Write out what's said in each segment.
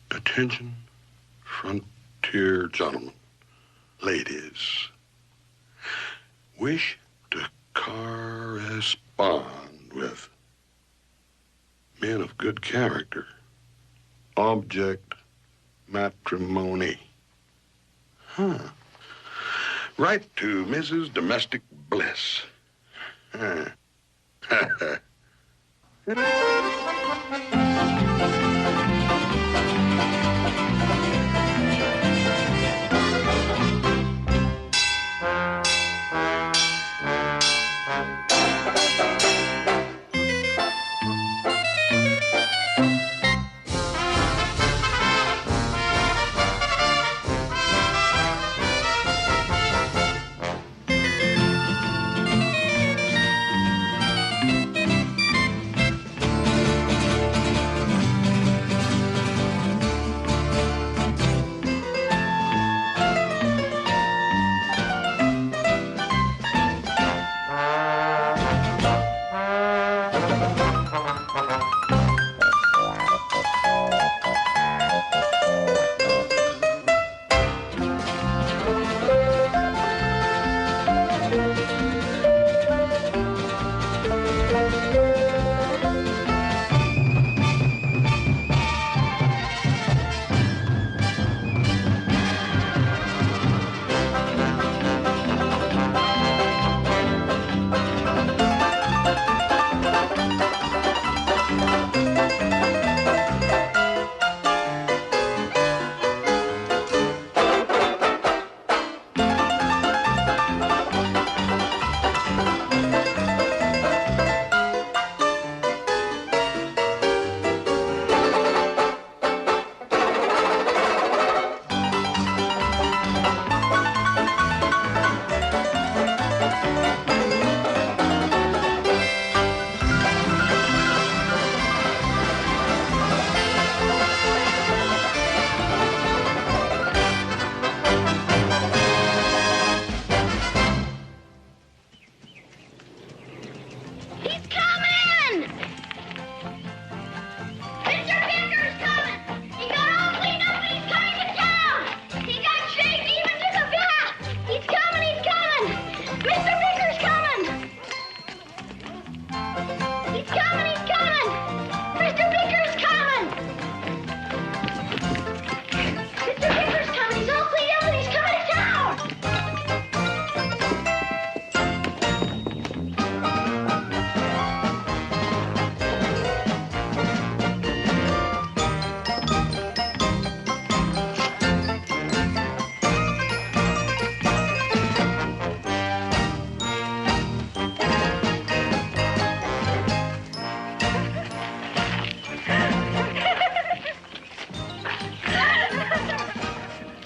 Attention, frontier gentlemen, ladies. Wish to correspond with men of good character. Object, matrimony. Right to Mrs. Domestic Bliss.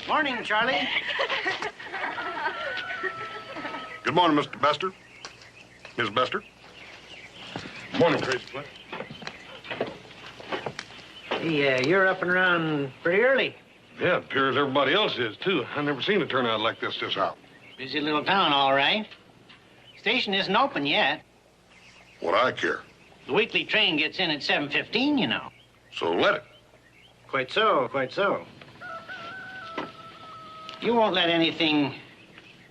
Morning, Charlie. Good morning, Mr. Bester. Miss Bester. Morning, Crazy Flint. Hey, you're up and around pretty early. Yeah, it appears everybody else is, too. I've never seen a turnout like this out. Busy little town, all right. Station isn't open yet. What I care. The weekly train gets in at 7:15, you know. So let it. Quite so, quite so. You won't let anything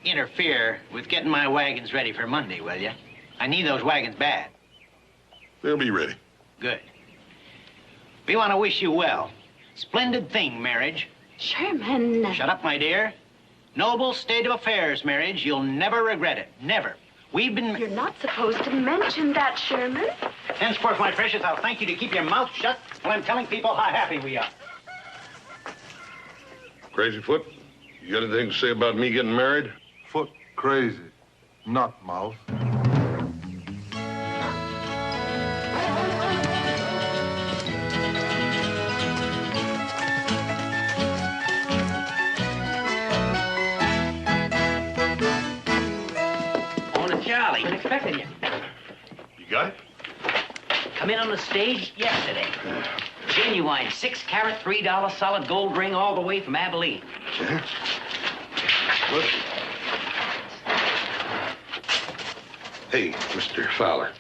interfere with getting my wagons ready for Monday, will you? I need those wagons bad. They'll be ready. Good. We want to wish you well. Splendid thing, marriage. Sherman. Shut up, my dear. Noble state of affairs, marriage. You'll never regret it. Never. We've been... You're not supposed to mention that, Sherman. Henceforth, my precious, I'll thank you to keep your mouth shut while I'm telling people how happy we are. Crazy Foot, you got anything to say about me getting married? Foot crazy, not mouth. Charlie, I'm expecting you. You got it? Come in on the stage yesterday. Genuine 6-carat, $3 solid gold ring all the way from Abilene. Look. Hey, Mr. Fowler.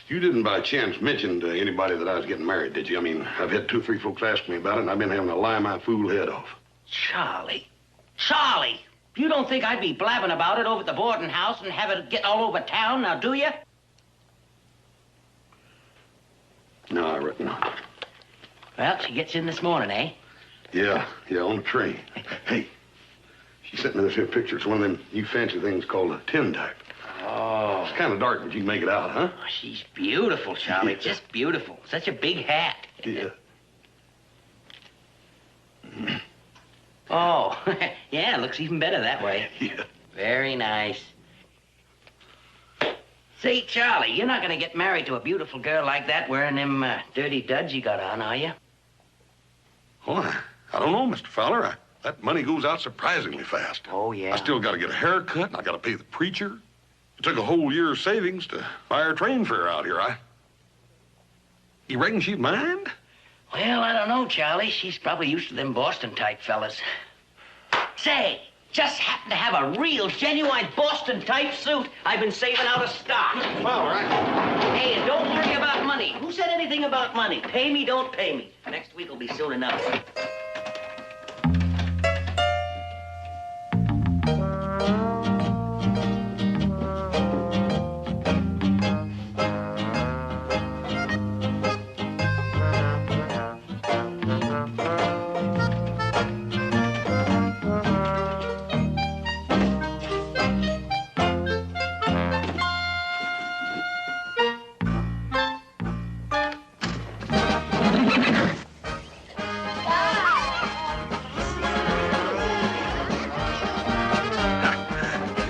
You didn't by chance mention to anybody that I was getting married, did you? I mean, I've had 2 or 3 folks ask me about it, and I've been having to lie my fool head off. Charlie. Charlie! You don't think I'd be blabbing about it over at the boarding house and have it get all over town, now do you? No, I reckon not. Well, she gets in this morning, eh? Yeah, on the train. Hey, she sent me this here picture. It's one of them new fancy things called a tintype. Oh. It's kind of dark, but you can make it out, huh? Oh, she's beautiful, Charlie. Yeah. Just beautiful. Such a big hat. Yeah. Oh, yeah, looks even better that way. Yeah. Very nice. Say, Charlie, you're not going to get married to a beautiful girl like that wearing them dirty duds you got on, are you? Well, I don't know, Mr. Fowler. That money goes out surprisingly fast. Oh, yeah. I still got to get a haircut, and I got to pay the preacher. It took a whole year's savings to buy her train fare out here. You reckon she'd mind? Well, I don't know, Charlie. She's probably used to them Boston-type fellas. Say, just happen to have a real, genuine Boston-type suit I've been saving out of stock. Well, right. Hey, and don't worry about money. Who said anything about money? Pay me, don't pay me. Next week will be soon enough.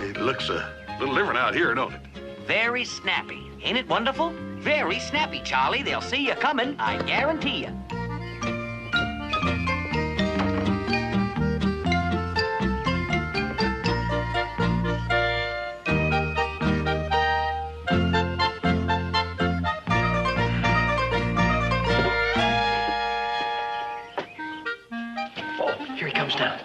It looks a little different out here, don't it? Very snappy. Ain't it wonderful? Very snappy, Charlie. They'll see you coming, I guarantee you. Oh, here he comes down.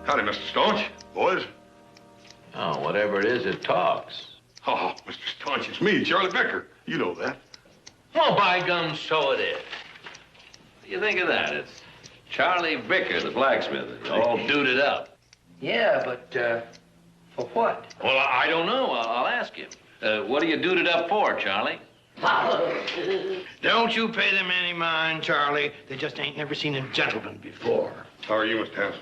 Howdy, Mr. Staunch. Boys. Oh, whatever it is, it talks. Oh, Mr. Staunch, it's me, Charlie Becker. You know that. Well, by gum, so it is. What do you think of that? It's Charlie Vicker, the blacksmith, all duded up. Yeah, but, for what? Well, I don't know. I'll ask him. What are you duded up for, Charlie? Don't you pay them any mind, Charlie. They just ain't never seen a gentleman before. How are you, Mr. Hanson?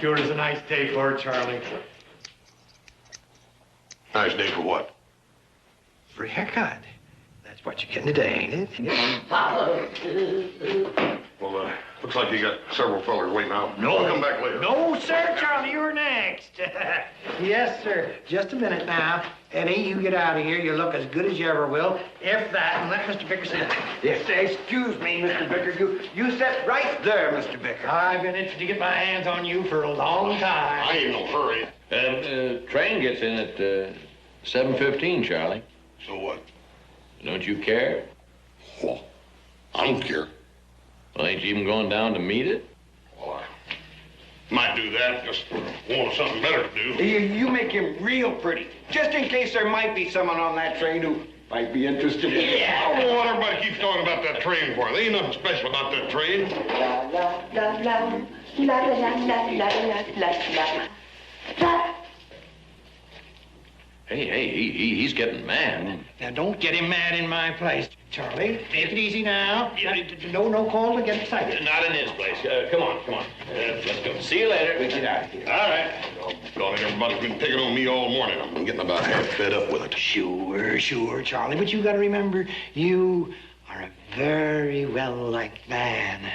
Sure is a nice day for it, Charlie. Nice day for what? For a haircut. That's what you're getting today, ain't it? Well, looks like you got several fellers waiting out. No. I'll come back later. No, sir, Charlie, you're next. Yes, sir. Just a minute now. Eddie, you get out of here. You look as good as you ever will. If that, and let Mr. Vicker sit down. Yes, excuse me, Mr. Vicker. You sit right there, Mr. Vicker. I've been itching to get my hands on you for a long time. I ain't no hurry. Train gets in at 7:15, Charlie. So what? Don't you care? Well, I don't care. Well, ain't you even going down to meet it? Well, I might do that. Just want something better to do. You make him real pretty, just in case there might be someone on that train who might be interested. I don't know what everybody keeps talking about that train for. There ain't nothing special about that train. La la la la la la la la la la la. Hey, he's getting mad. Now, don't get him mad in my place, Charlie. Take it easy now. No call to get excited. Not in his place. Come on. Let's go. See you later. We get out of here. All right. Darling, everybody's been picking on me all morning. I'm getting about half fed up with it. Sure, Charlie. But you got to remember, you are a very well-liked man.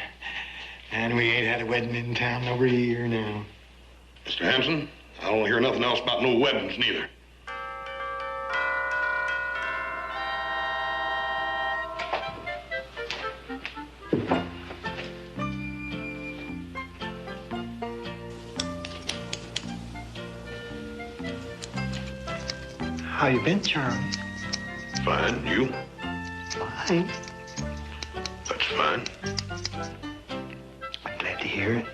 And we ain't had a wedding in town over a year now. Mr. Hanson, I don't hear nothing else about no weddings, neither. How you been, Charlie? Fine. You? Fine. That's fine. I'm glad to hear it.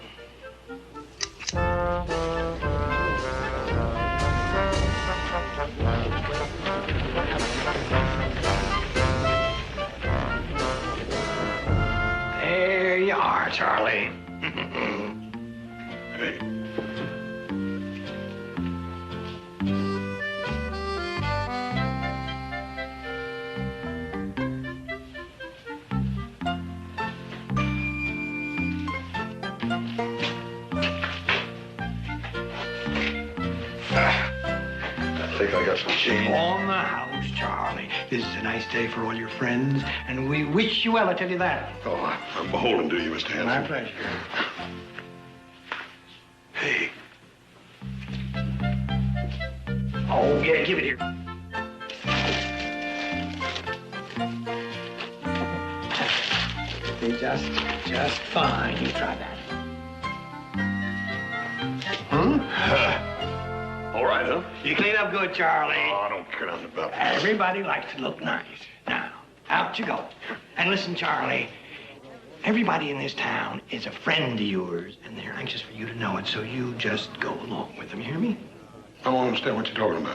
There you are, Charlie. Hey. I think I got some change. On the house, Charlie. This is a nice day for all your friends, and we wish you well, I tell you that. Oh, I'm beholden to you, Mr. Hanson. My pleasure. Hey. Oh, yeah, give it here. They just fine. You try that. All right, huh? You clean up good, Charlie. Oh, I don't care nothing about that. Everybody likes to look nice. Now, out you go. And listen, Charlie, everybody in this town is a friend of yours, and they're anxious for you to know it, so you just go along with them. You hear me? I don't understand what you're talking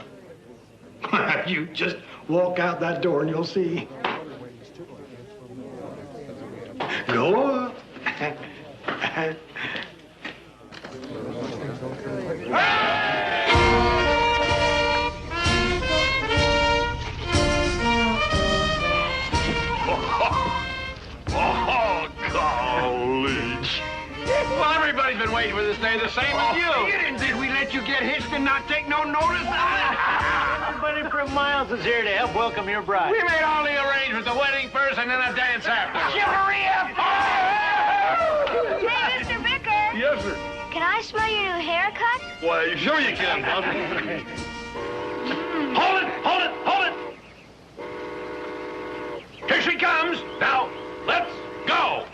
about. You just walk out that door and you'll see. Go up. Oh, golly. Well, everybody's been waiting for this day the same as you. Did we let you get hitched and not take no notice? Everybody from Miles is here to help welcome your bride. We made all the arrangements, the wedding first and then a dance after. Chivalry up! Hey, Mr. Vicker. Yes, sir. Can I smell your new haircut? Why, sure you can, Bob. Hold it, hold it, hold it. Here she comes. Now, let's go.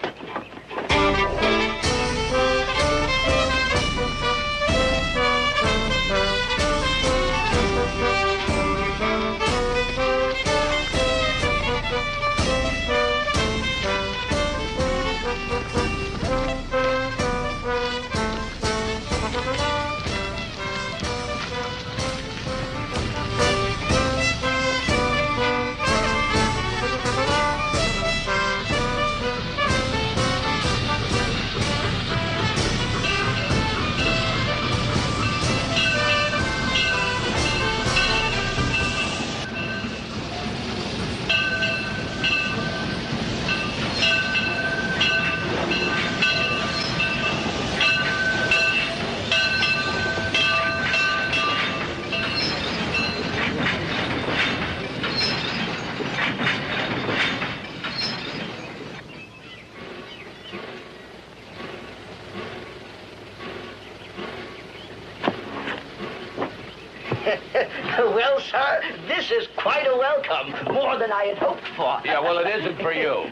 Well, sir, this is quite a welcome. More than I had hoped for. Yeah, well, it isn't for you.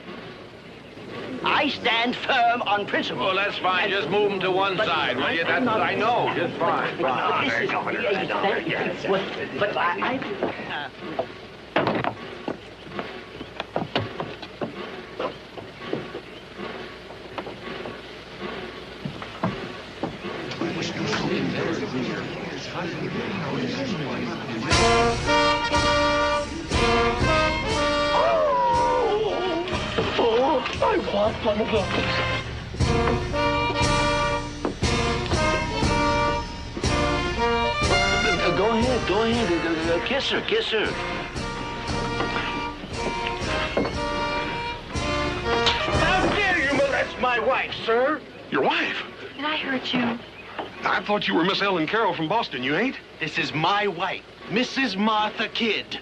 I stand firm on principle. Well, that's fine. Just move them to one side, will you? That's what I know. Just fine. But this is... But I... I want one of those. Go ahead. Kiss her. How dare you molest my wife, sir? Your wife? Did I hurt you? I thought you were Miss Ellen Carroll from Boston. You ain't? This is my wife, Mrs. Martha Kidd.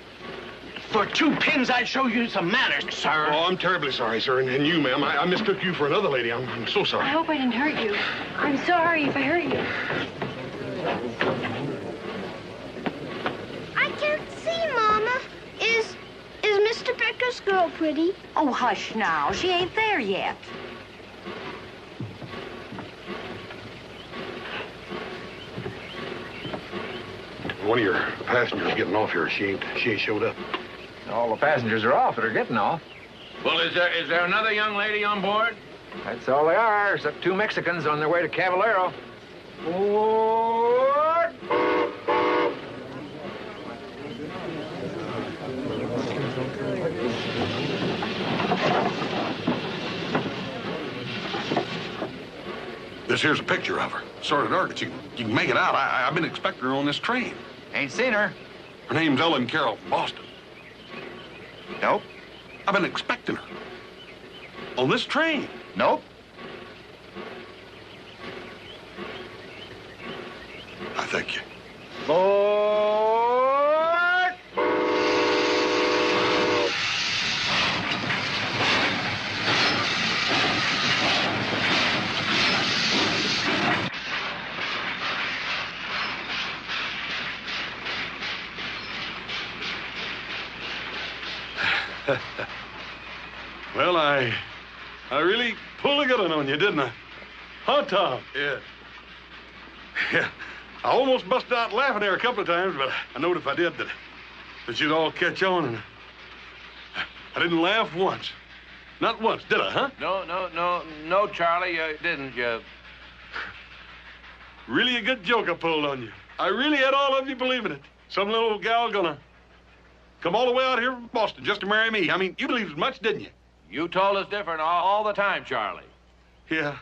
For 2 pins, I'd show you some manners, sir. Oh, I'm terribly sorry, sir. And you, ma'am, I mistook you for another lady. I'm so sorry. I hope I didn't hurt you. I'm sorry if I hurt you. I can't see, Mama. Is Mr. Pecker's girl pretty? Oh, hush now. She ain't there yet. One of your passengers getting off here. She ain't showed up. All the passengers are off that are getting off. Well, is there another young lady on board? That's all they are, except 2 Mexicans on their way to Caballero. Port! This here's a picture of her. Sort of dark, but you can make it out. I've been expecting her on this train. Ain't seen her. Her name's Ellen Carroll from Boston. Nope. I've been expecting her. On this train. Nope. I thank you. Port! Well, I really pulled a good one on you, didn't I? Huh, Tom? Yeah. Yeah. I almost busted out laughing there a couple of times, but I knowed if I did that you'd all catch on, and I didn't laugh once. Not once, did I, huh? No, Charlie, you didn't. You... Really a good joke I pulled on you. I really had all of you believing it. Some little gal gonna come all the way out here from Boston just to marry me. I mean, you believed as much, didn't you? You told us different all the time, Charlie. Yeah.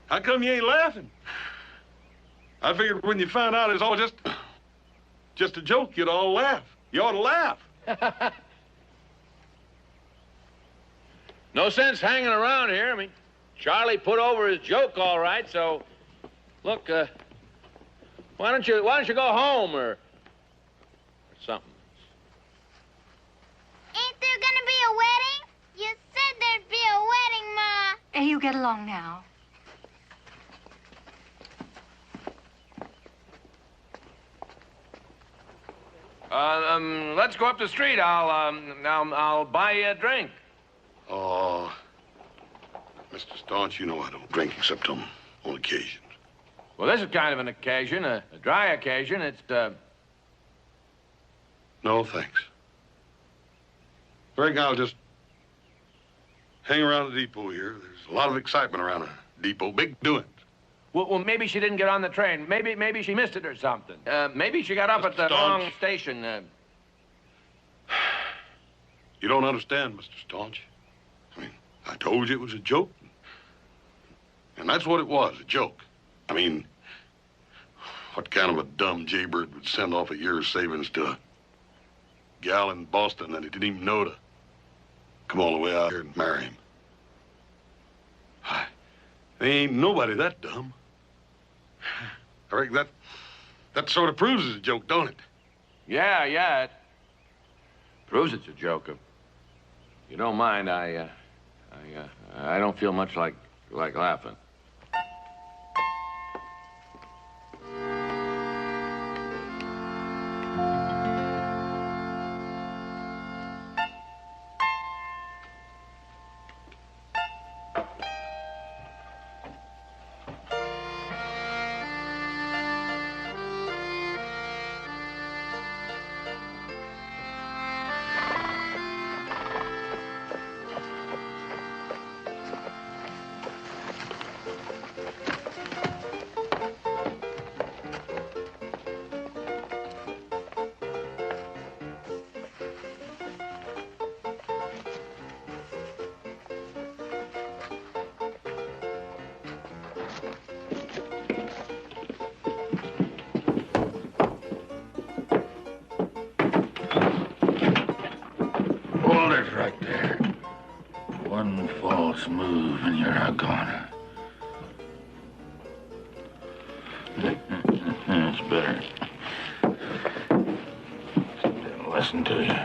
How come you ain't laughing? I figured when you found out it's all just a joke, you'd all laugh. You ought to laugh. No sense hanging around here. I mean, Charlie put over his joke all right, so look, why don't you go home or something? Ain't there gonna be a wedding? You said there'd be a wedding, Ma. Hey, you get along now. Let's go up the street. I'll buy you a drink. Oh, Mr. Staunch, you know I don't drink except on occasions. Well, this is kind of an occasion, a dry occasion. It's, No, thanks. I reckon I'll just hang around the depot here. There's a lot of excitement around a depot, big doings. Well, maybe she didn't get on the train. Maybe she missed it or something. Maybe she got up at the wrong station. You don't understand, Mr. Staunch. I mean, I told you it was a joke. And that's what it was, a joke. I mean, what kind of a dumb jaybird would send off a year's savings to a gal in Boston that he didn't even know to come all the way out here and marry him? There ain't nobody that dumb. I reckon that sort of proves it's a joke, don't it? Yeah, it proves it's a joke. If you don't mind, I don't feel much like laughing. Hold it right there. One false move and you're a goner. It's better. Didn't listen to you.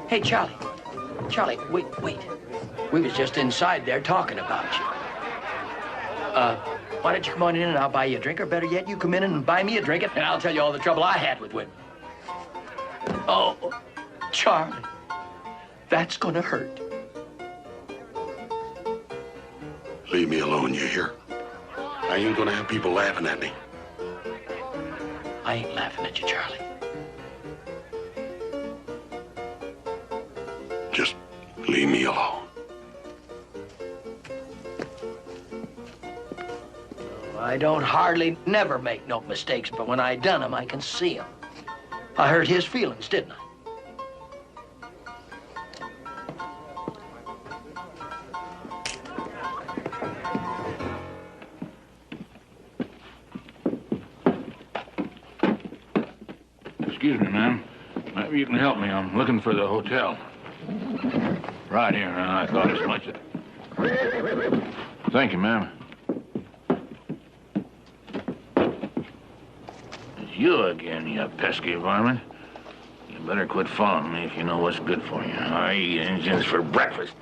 Hey, Charlie. Charlie, wait. We was just inside there talking about you. Why don't you come on in and I'll buy you a drink, or better yet, you come in and buy me a drink, and I'll tell you all the trouble I had with women. Oh, Charlie, that's gonna hurt. Leave me alone, you hear? I ain't gonna have people laughing at me. I ain't laughing at you, Charlie. Just leave me alone. I don't hardly never make no mistakes, but when I done them, I can see them. I hurt his feelings, didn't I? Excuse me, ma'am. Maybe you can help me. I'm looking for the hotel. Right here, and I thought as much. Thank you, ma'am. It's you again, you pesky varmint. You better quit following me if you know what's good for you. I eat Injuns for breakfast.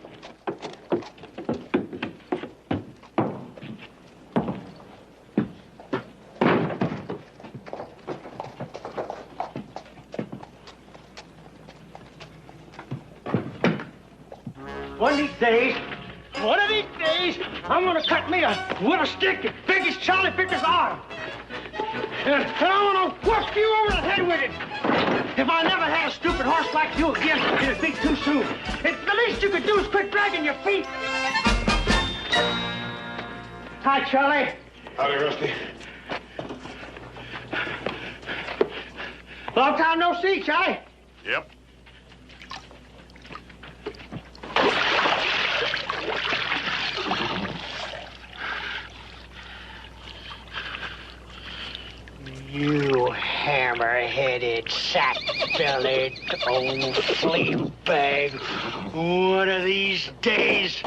One of these days, I'm gonna cut me with a stick as big as Charlie Picker's arm. And I'm gonna whoop you over the head with it. If I never had a stupid horse like you again, it'd be too soon. The least you could do is quit dragging your feet. Hi, Charlie. Howdy, Rusty. Long time no see, Charlie. Yep. You hammer-headed, sack-bellied old flea bag. One of these days.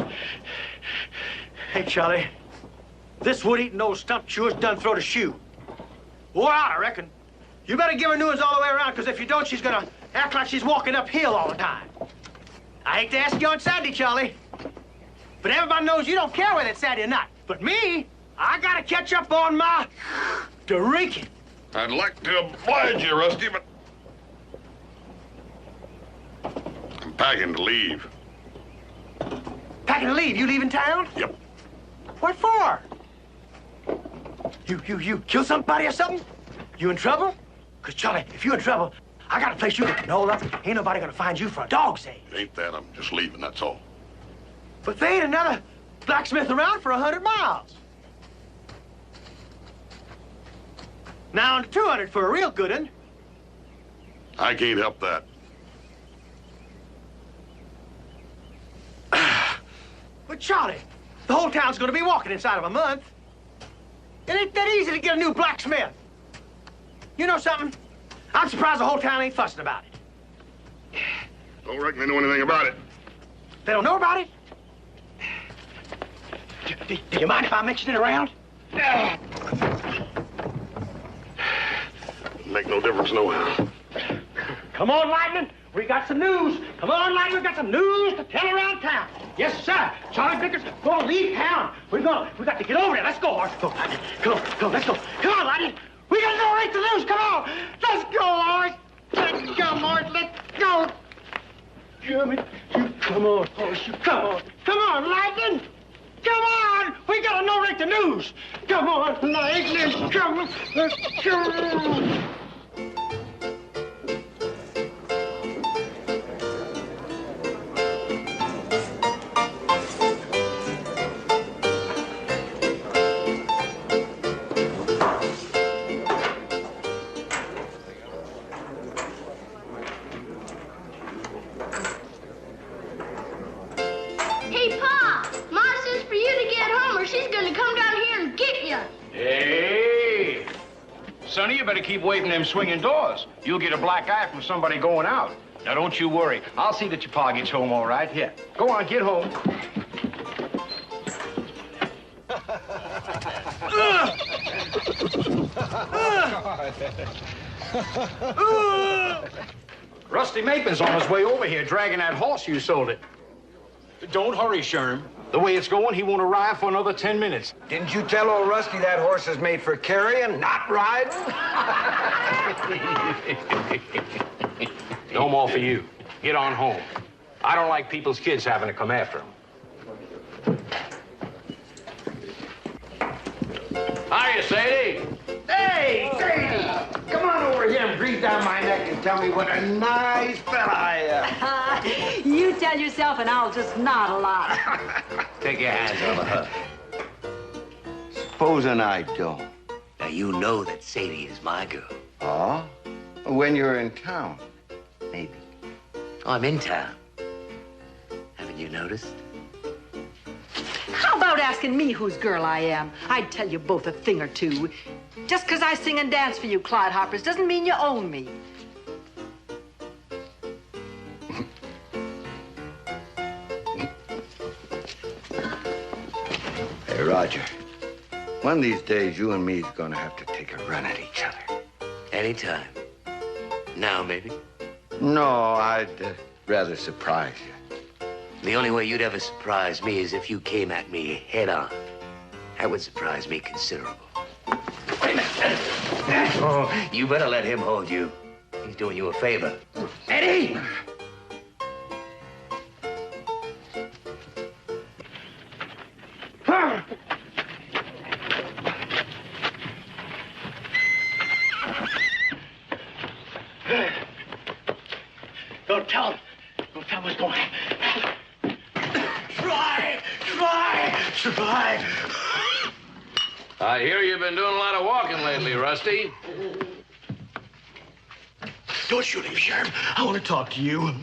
Hey, Charlie. This wood-eating old stump chewer's done throw the shoe. Wore out, I reckon. You better give her new ones all the way around, because if you don't, she's gonna act like she's walking uphill all the time. I hate to ask you on Saturday, Charlie, but everybody knows you don't care whether it's Saturday or not. But me, I gotta catch up on my drinking. I'd like to oblige you, Rusty, but I'm packing to leave. Packing to leave? You leaving town? Yep. What for? You kill somebody or something? You in trouble? Because, Charlie, if you in trouble, I got a place you can hold up. Ain't nobody gonna find you for a dog's age. It ain't that. I'm just leaving, that's all. But there ain't another blacksmith around for 100 miles. Now on to 200 for a real good one. I can't help that. But, Charlie, the whole town's gonna be walking inside of a month. It ain't that easy to get a new blacksmith. You know something? I'm surprised the whole town ain't fussing about it. Don't reckon they know anything about it. They don't know about it? Do you mind if I mention it around? Make no difference nohow. Come on, Lightning. We got some news. Come on, Lightning. We got some news to tell around town. Yes, sir. Charlie Vickers gonna leave town. We got to get over there. Let's go, Art. Go, Lightning. Come on, let's go. Come on, Lightning. We got no right to lose. Come on. Let's go, Art. Let's go, Art. Let's go. Jimmy, you come on, horse. You come on. Come on, Lightning. Come on. We got no right to lose. Come on, Lightning. Come on. Let's go. Hey, Pa, Ma says for you to get home or she's gonna come down here and get you. Hey! Sonny, you better keep away from them swinging doors. You'll get a black eye from somebody going out. Now, don't you worry. I'll see that your pa gets home all right. Here, go on, get home. Rusty Mapen's on his way over here, dragging that horse you sold it. Don't hurry, Sherm. The way it's going, he won't arrive for another 10 minutes. Didn't you tell old Rusty that horse is made for carrying, not riding? No more for you. Get on home. I don't like people's kids having to come after them. Hiya, Sadie. Hey, Sadie! Come on over here and breathe down my neck and tell me what a nice fella I am. You tell yourself and I'll just nod a lot. Take your hands off of her. Supposing I don't. Now, you know that Sadie is my girl. Oh? When you're in town, maybe. Oh, I'm in town. Haven't you noticed? How about asking me whose girl I am? I'd tell you both a thing or two. Just 'cause I sing and dance for you, clodhoppers, doesn't mean you own me. Hey, Roger. One of these days, you and me's gonna have to take a run at each other. Anytime. Now, maybe? No, I'd rather surprise you. The only way you'd ever surprise me is if you came at me head on. That would surprise me considerable. Wait a minute. Oh, you better let him hold you. He's doing you a favor. Eddie! Don't tell him. Don't tell him what's going on. Try. I hear you've been doing a lot of walking lately, Rusty. Don't shoot him, Sheriff. I want to talk to you.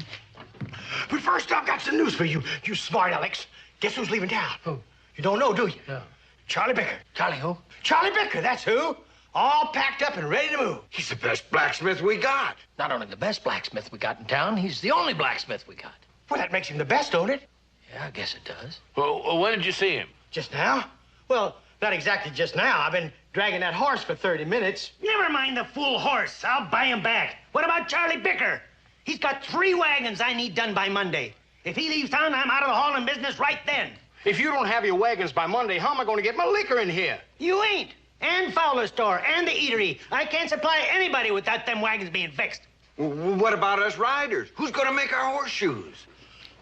But first, I've got some news for you, you smart Alex. Guess who's leaving town? Who? You don't know, do you? No. Charlie Bicker. Charlie who? Charlie Bicker, that's who. All packed up and ready to move. He's the best blacksmith we got. Not only the best blacksmith we got in town, he's the only blacksmith we got. Well, that makes him the best, don't it? Yeah, I guess it does. Well, when did you see him? Just now? Well, not exactly just now. I've been dragging that horse for 30 minutes. Never mind the fool horse. I'll buy him back. What about Charlie Bicker? He's got 3 wagons I need done by Monday. If he leaves town, I'm out of the hauling business right then. If you don't have your wagons by Monday, how am I going to get my liquor in here? You ain't. And Fowler's store and the eatery. I can't supply anybody without them wagons being fixed. What about us riders? Who's gonna make our horseshoes?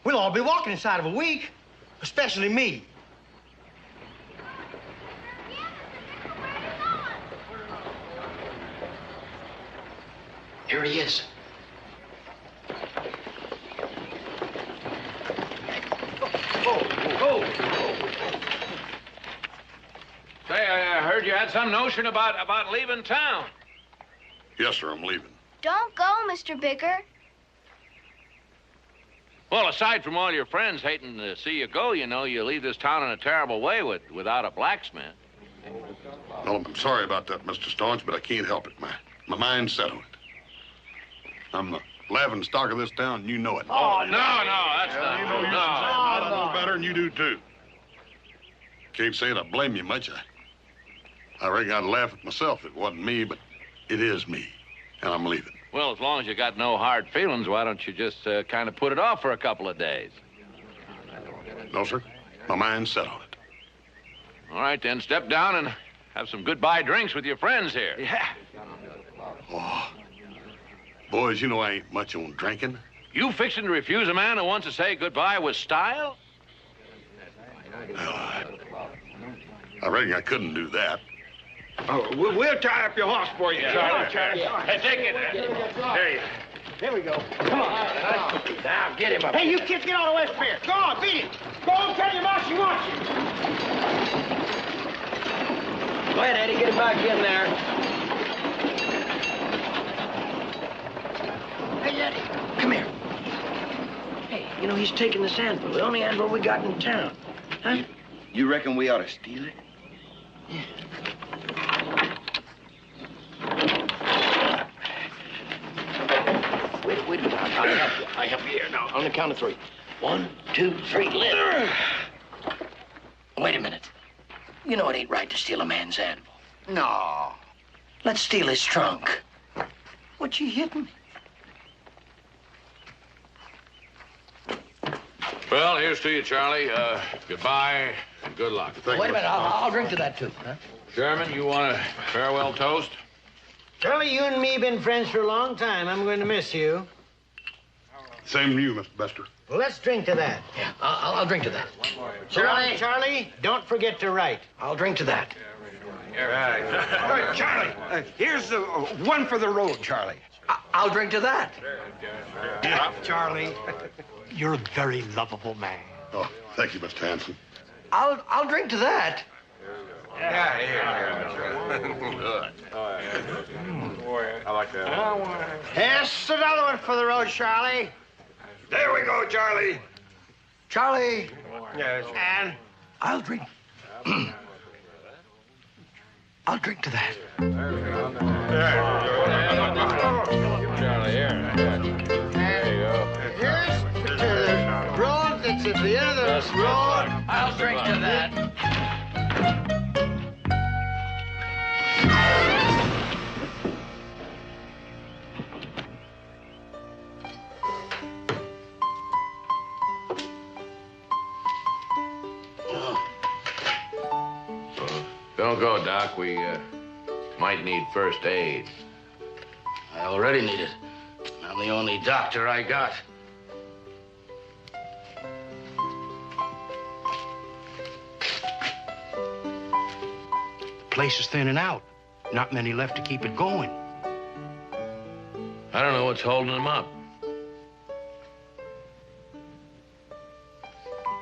We'll all be walking inside of a week, especially me. Here he is. Say, I heard you had some notion about leaving town. Yes, sir, I'm leaving. Don't go, Mr. Bicker. Well, aside from all your friends hating to see you go, you know, you leave this town in a terrible way without a blacksmith. Well, I'm sorry about that, Mr. Staunch, but I can't help it. My mind's set on it. I'm the laughing stock of this town, and you know it. Oh, no, that's not You know, true. I know better, and you do, too. Can't say that I blame you much. I reckon I'd laugh at myself if it wasn't me, but it is me, and I'm leaving. Well, as long as you got no hard feelings, why don't you just kind of put it off for a couple of days? No, sir. My mind's set on it. All right, then, step down and have some goodbye drinks with your friends here. Yeah. Oh, boys, you know I ain't much on drinking. You fixing to refuse a man who wants to say goodbye with style? I reckon I couldn't do that. Oh, we'll tie up your horse for you, Charlie. Hey, take it. There you There we go. Come on. Now, get him up. Hey, you kids, get on the West Pier. Go on, beat it. Go on, tell your boss she wants you. Go ahead, Eddie, get him back in there. Hey, Eddie, come here. Hey, you know, he's taking this anvil, the only anvil we got in town. Huh? You reckon we ought to steal it? Yeah. Wait a minute. I'll help you here now. On the count of 3. 1, 2, 3, lift. Wait a minute. You know it ain't right to steal a man's anvil. No. Let's steal his trunk. What you hitting me? Well, here's to you, Charlie. Goodbye and good luck. Wait a minute, I'll drink to that, too. Huh? Sherman, you want a farewell toast? Charlie, you and me been friends for a long time. I'm going to miss you. Same to you, Mr. Bester. Well, let's drink to that. Yeah, I'll drink to that. Charlie, don't forget to write. I'll drink to that. Charlie, here's the one for the road, Charlie. I'll drink to that. Charlie, you're a very lovable man. Oh, thank you, Mr. Hanson. I'll drink to that. I like that. Here's another one for the road, Charlie. There we go, Charlie. Charlie. Yes. And I'll drink. I'll drink to that. Charlie, here. There you go. here's to the road that's at the end of the road. I'll drink to that. Don't go, Doc. We might need first aid. I already need it. I'm the only doctor I got. The place is thinning out. Not many left to keep it going. I don't know what's holding him up.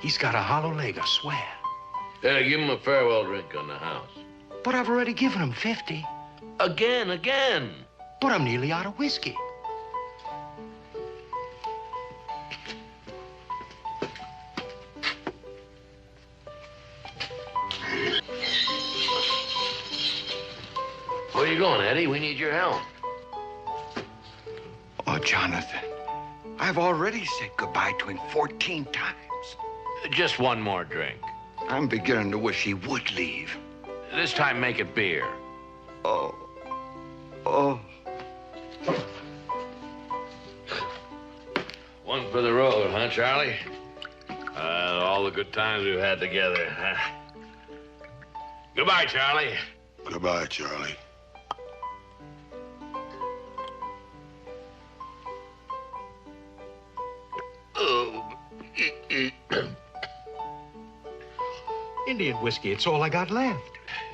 He's got a hollow leg, I swear. Give him a farewell drink on the house. But I've already given him 50. Again. But I'm nearly out of whiskey. Where you going, Eddie? We need your help. Oh, Jonathan, I've already said goodbye to him 14 times. Just one more drink. I'm beginning to wish he would leave. This time, make it beer. Oh. One for the road, huh, Charlie? All the good times we've had together, huh? Goodbye, Charlie. Goodbye, Charlie. Indian whiskey, it's all I got left.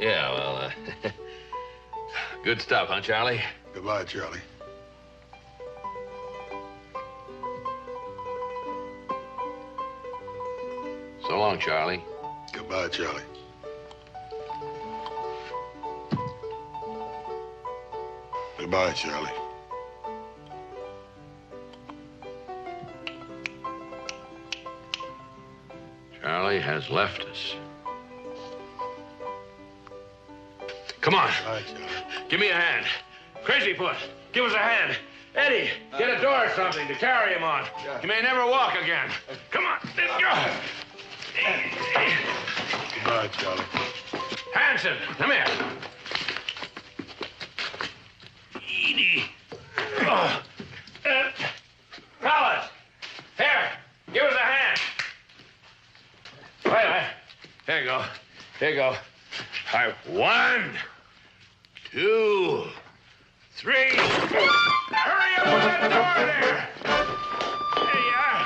Yeah, well, good stuff, huh, Charlie? Goodbye, Charlie. So long, Charlie. Goodbye, Charlie. Goodbye, Charlie. Charlie has left us. Come on. Goodbye, Charlie. Give me a hand. Crazy Foot, give us a hand. Eddie, get a door or something to carry him on. He may never walk again. Come on, let's go. Goodbye, Charlie. Hanson, come here. Edie. Oh. Fellas, here, give us a hand. Wait. Here you go. Here you go. All right, 1, 2, 3. Hurry up with that door there. There you are.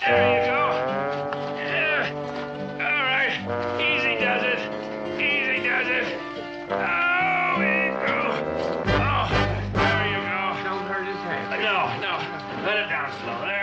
There you go. Yeah. All right. Easy does it. Easy does it. Oh, easy go. Oh, there you go. Don't hurt his head. No. Let it down slow. There.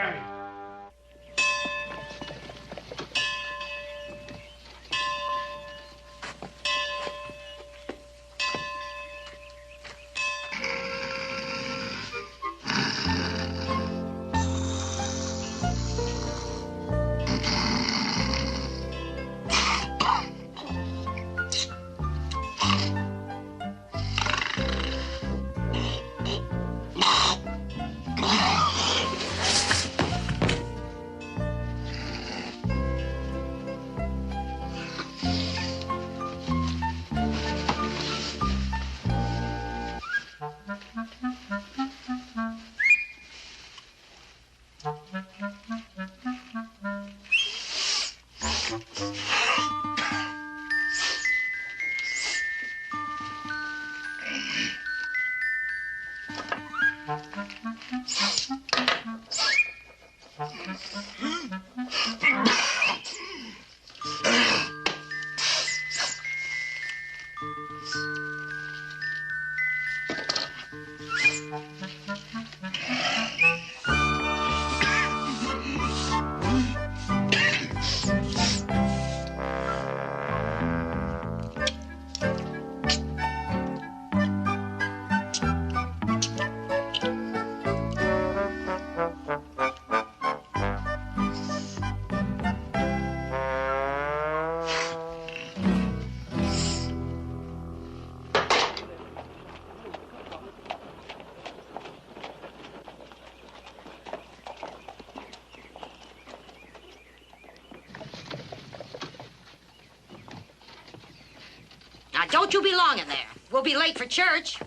Now, don't you be long in there. We'll be late for church.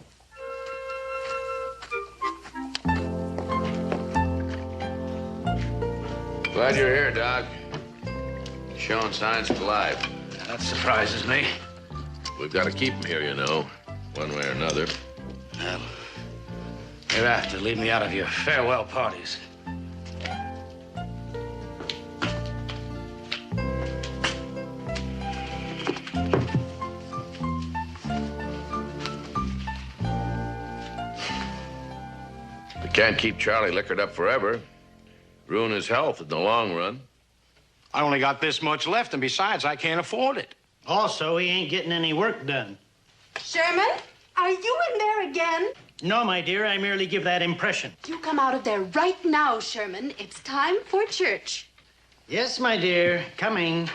Glad you're here, Doc. Showing signs of life. That surprises me. We've got to keep him here, you know, one way or another. Well, you'll have to leave me out of your farewell parties. We can't keep Charlie liquored up forever. Ruin his health in the long run. I only got this much left, and besides, I can't afford it. Also, he ain't getting any work done. Sherman, are you in there again? No, my dear, I merely give that impression. You come out of there right now, Sherman. It's time for church. Yes, my dear, coming.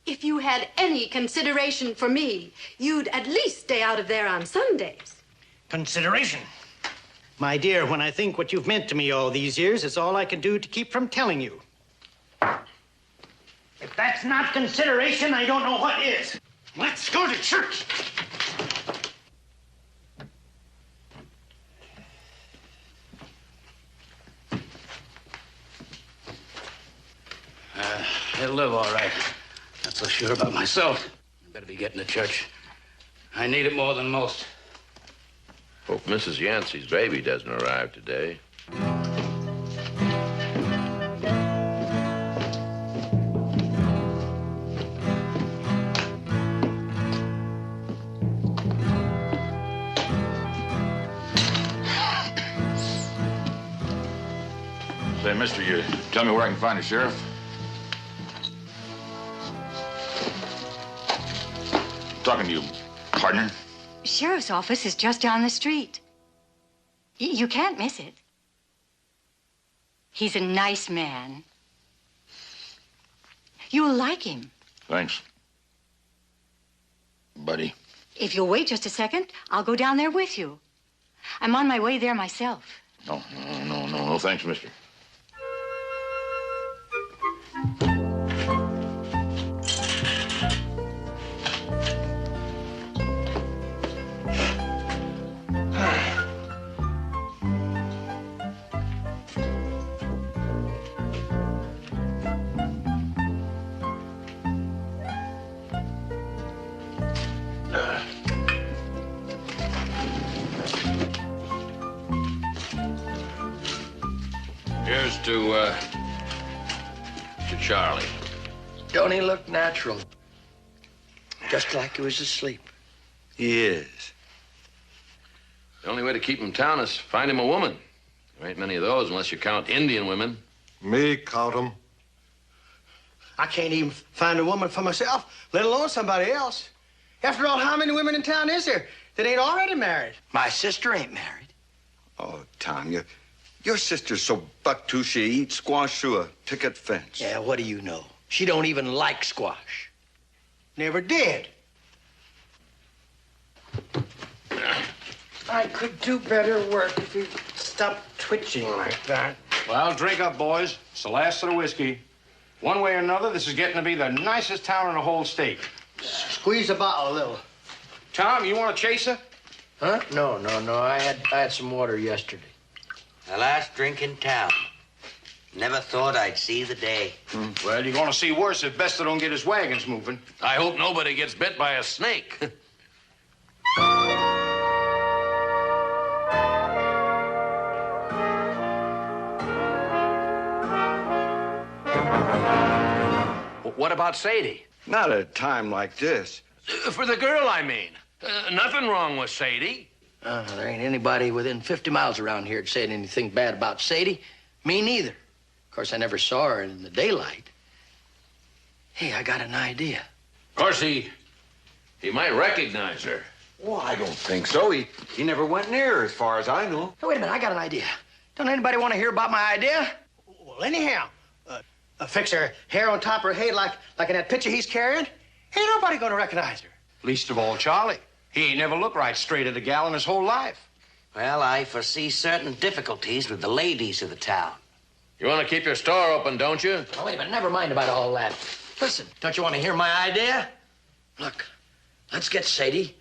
If you had any consideration for me, you'd at least stay out of there on Sundays. Consideration. My dear, when I think what you've meant to me all these years, it's all I can do to keep from telling you. If that's not consideration, I don't know what is. Let's go to church. He'll live all right. Not so sure about myself. I better be getting to church. I need it more than most. Hope Mrs. Yancey's baby doesn't arrive today. Say, mister, you tell me where I can find a sheriff? Talking to you, partner. Sheriff's office is just down the street. You can't miss it. He's a nice man. You'll like him. Thanks, buddy. If you'll wait just a second, I'll go down there with you. I'm on my way there myself. No, thanks, mister. Here's to Charlie. Don't he look natural? Just like he was asleep. He is. The only way to keep him in town is find him a woman. There ain't many of those unless you count Indian women. Me count 'em. I can't even find a woman for myself, let alone somebody else. After all, how many women in town is there that ain't already married? My sister ain't married. Oh, Tom, your sister's so buck-tooth she eats squash through a picket fence. Yeah, what do you know? She don't even like squash. Never did. I could do better work if you stopped twitching like that. Well, drink up, boys. It's the last of the whiskey. One way or another, this is getting to be the nicest town in the whole state. Squeeze the bottle a little. Tom, you want a chaser? Huh? No. I had some water yesterday. The last drink in town. Never thought I'd see the day. Well, you're going to see worse if Bester don't get his wagons moving. I hope nobody gets bit by a snake. What about Sadie? Not at a time like this. For the girl, I mean. Nothing wrong with Sadie. There ain't anybody within 50 miles around here saying anything bad about Sadie. Me neither. Of course, I never saw her in the daylight. Hey, I got an idea. Of course, he might recognize her. Well, I don't think so. He never went near her, as far as I know. Hey, wait a minute, I got an idea. Don't anybody want to hear about my idea? Well, anyhow, fix her hair on top of her head like in that picture he's carrying. Ain't nobody gonna recognize her. Least of all Charlie. He ain't never looked right straight at a gal in his whole life. Well, I foresee certain difficulties with the ladies of the town. You want to keep your store open, don't you? Oh, wait a minute, never mind about all that. Listen, don't you want to hear my idea? Look, let's get Sadie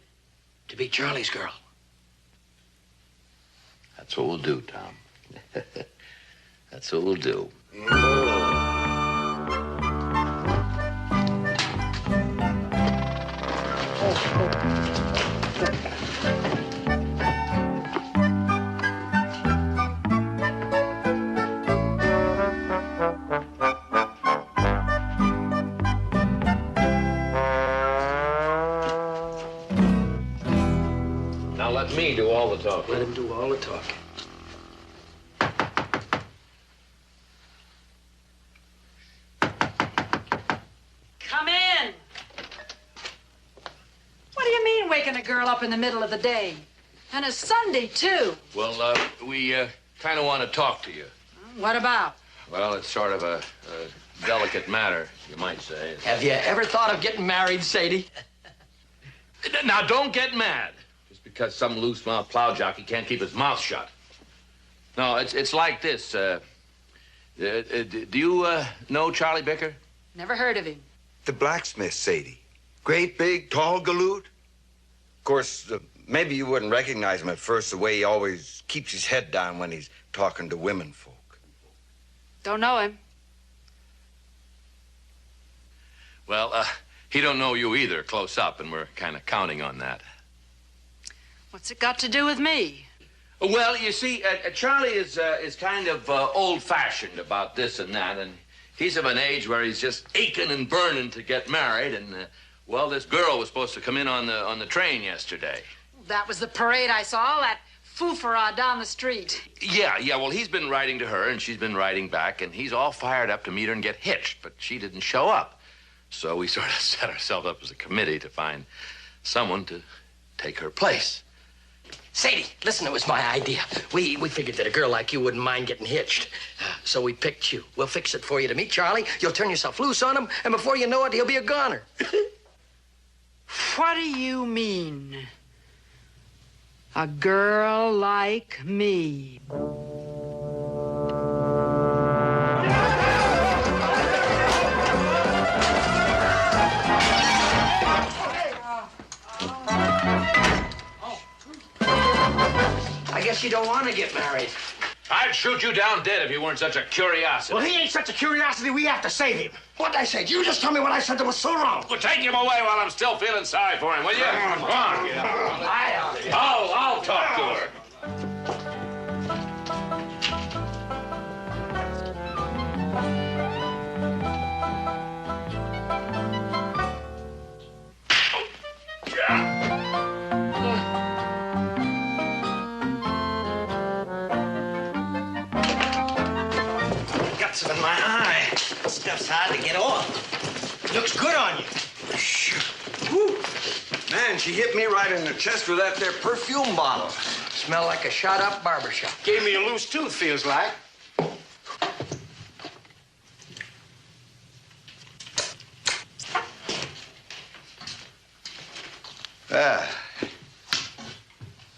to be Charlie's girl. That's what we'll do, Tom. That's what we'll do. Now let me do all the talking. Let him do all the talking. Come in. What do you mean waking a girl up in the middle of the day? And a Sunday, too. Well, we kind of want to talk to you. What about? Well, it's sort of a delicate matter, you might say. Have you ever thought of getting married, Sadie? Now, don't get mad. Just because some loose-mouthed plow jockey can't keep his mouth shut. No, it's like this. Do you know Charlie Bicker? Never heard of him. The blacksmith, Sadie. Great, big, tall galoot. Of course, maybe you wouldn't recognize him at first, the way he always keeps his head down when he's talking to women folk. Don't know him. Well, he don't know you either, close up, and we're kind of counting on that. What's it got to do with me? Well, you see, Charlie is kind of old-fashioned about this and that, and he's of an age where he's just aching and burning to get married, and, well, this girl was supposed to come in on the train yesterday. That was the parade I saw, all that foofara down the street. Yeah, well, he's been writing to her, and she's been writing back, and he's all fired up to meet her and get hitched, but she didn't show up. So we sort of set ourselves up as a committee to find someone to take her place. Sadie, listen, it was my idea. We figured that a girl like you wouldn't mind getting hitched. So we picked you. We'll fix it for you to meet Charlie. You'll turn yourself loose on him, and before you know it, he'll be a goner. What do you mean? A girl like me. I guess you don't want to get married. I'd shoot you down dead if you weren't such a curiosity. Well, he ain't such a curiosity. We have to save him. What'd I say? You just tell me what I said that was so wrong. Well, take him away while I'm still feeling sorry for him, will you? Come on. I'll talk to her. Guts in my eye. Stuff's hard to get off. Looks good on you. Whew. Man, she hit me right in the chest with that there perfume bottle. Smell like a shot-up barbershop. Gave me a loose tooth, feels like.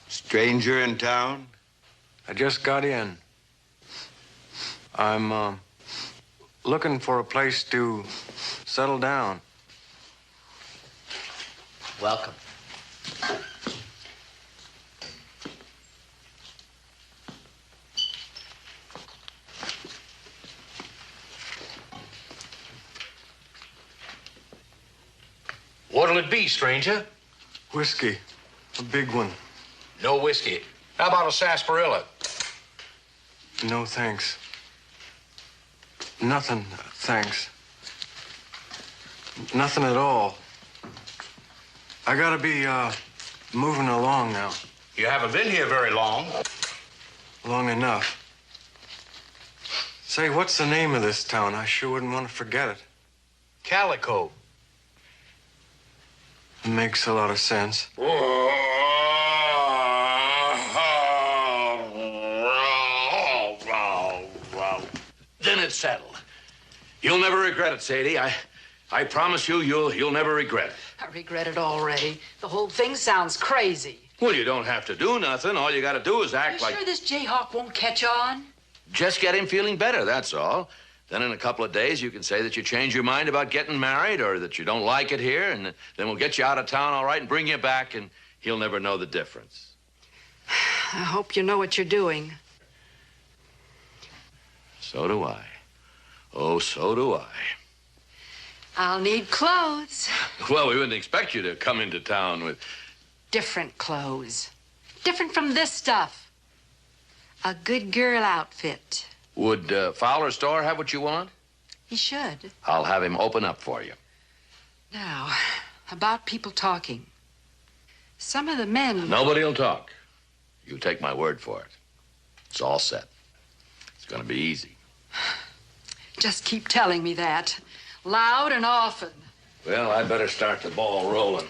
Stranger in town? I just got in. I'm looking for a place to settle down. Welcome. What'll it be, stranger? Whiskey, a big one. No whiskey. How about a sarsaparilla? No, thanks. Nothing, thanks. Nothing at all. I gotta be moving along now. You haven't been here very long. Long enough. Say, what's the name of this town? I sure wouldn't want to forget it. Calico. It makes a lot of sense. Then it's settled. You'll never regret it, Sadie. I promise you, you'll never regret it. I regret it already. The whole thing sounds crazy. Well, you don't have to do nothing. All you got to do is act like... Sure this Jayhawk won't catch on? Just get him feeling better, that's all. Then in a couple of days, you can say that you changed your mind about getting married or that you don't like it here, and then we'll get you out of town all right and bring you back, and he'll never know the difference. I hope you know what you're doing. So do I. Oh, so do I. I'll need clothes. Well, we wouldn't expect you to come into town with... Different clothes. Different from this stuff. A good girl outfit. Would Fowler's store have what you want? He should. I'll have him open up for you. Now, about people talking. Some of the men... Nobody'll talk. You take my word for it. It's all set. It's gonna be easy. Just keep telling me that. Loud and often. Well, I'd better start the ball rolling.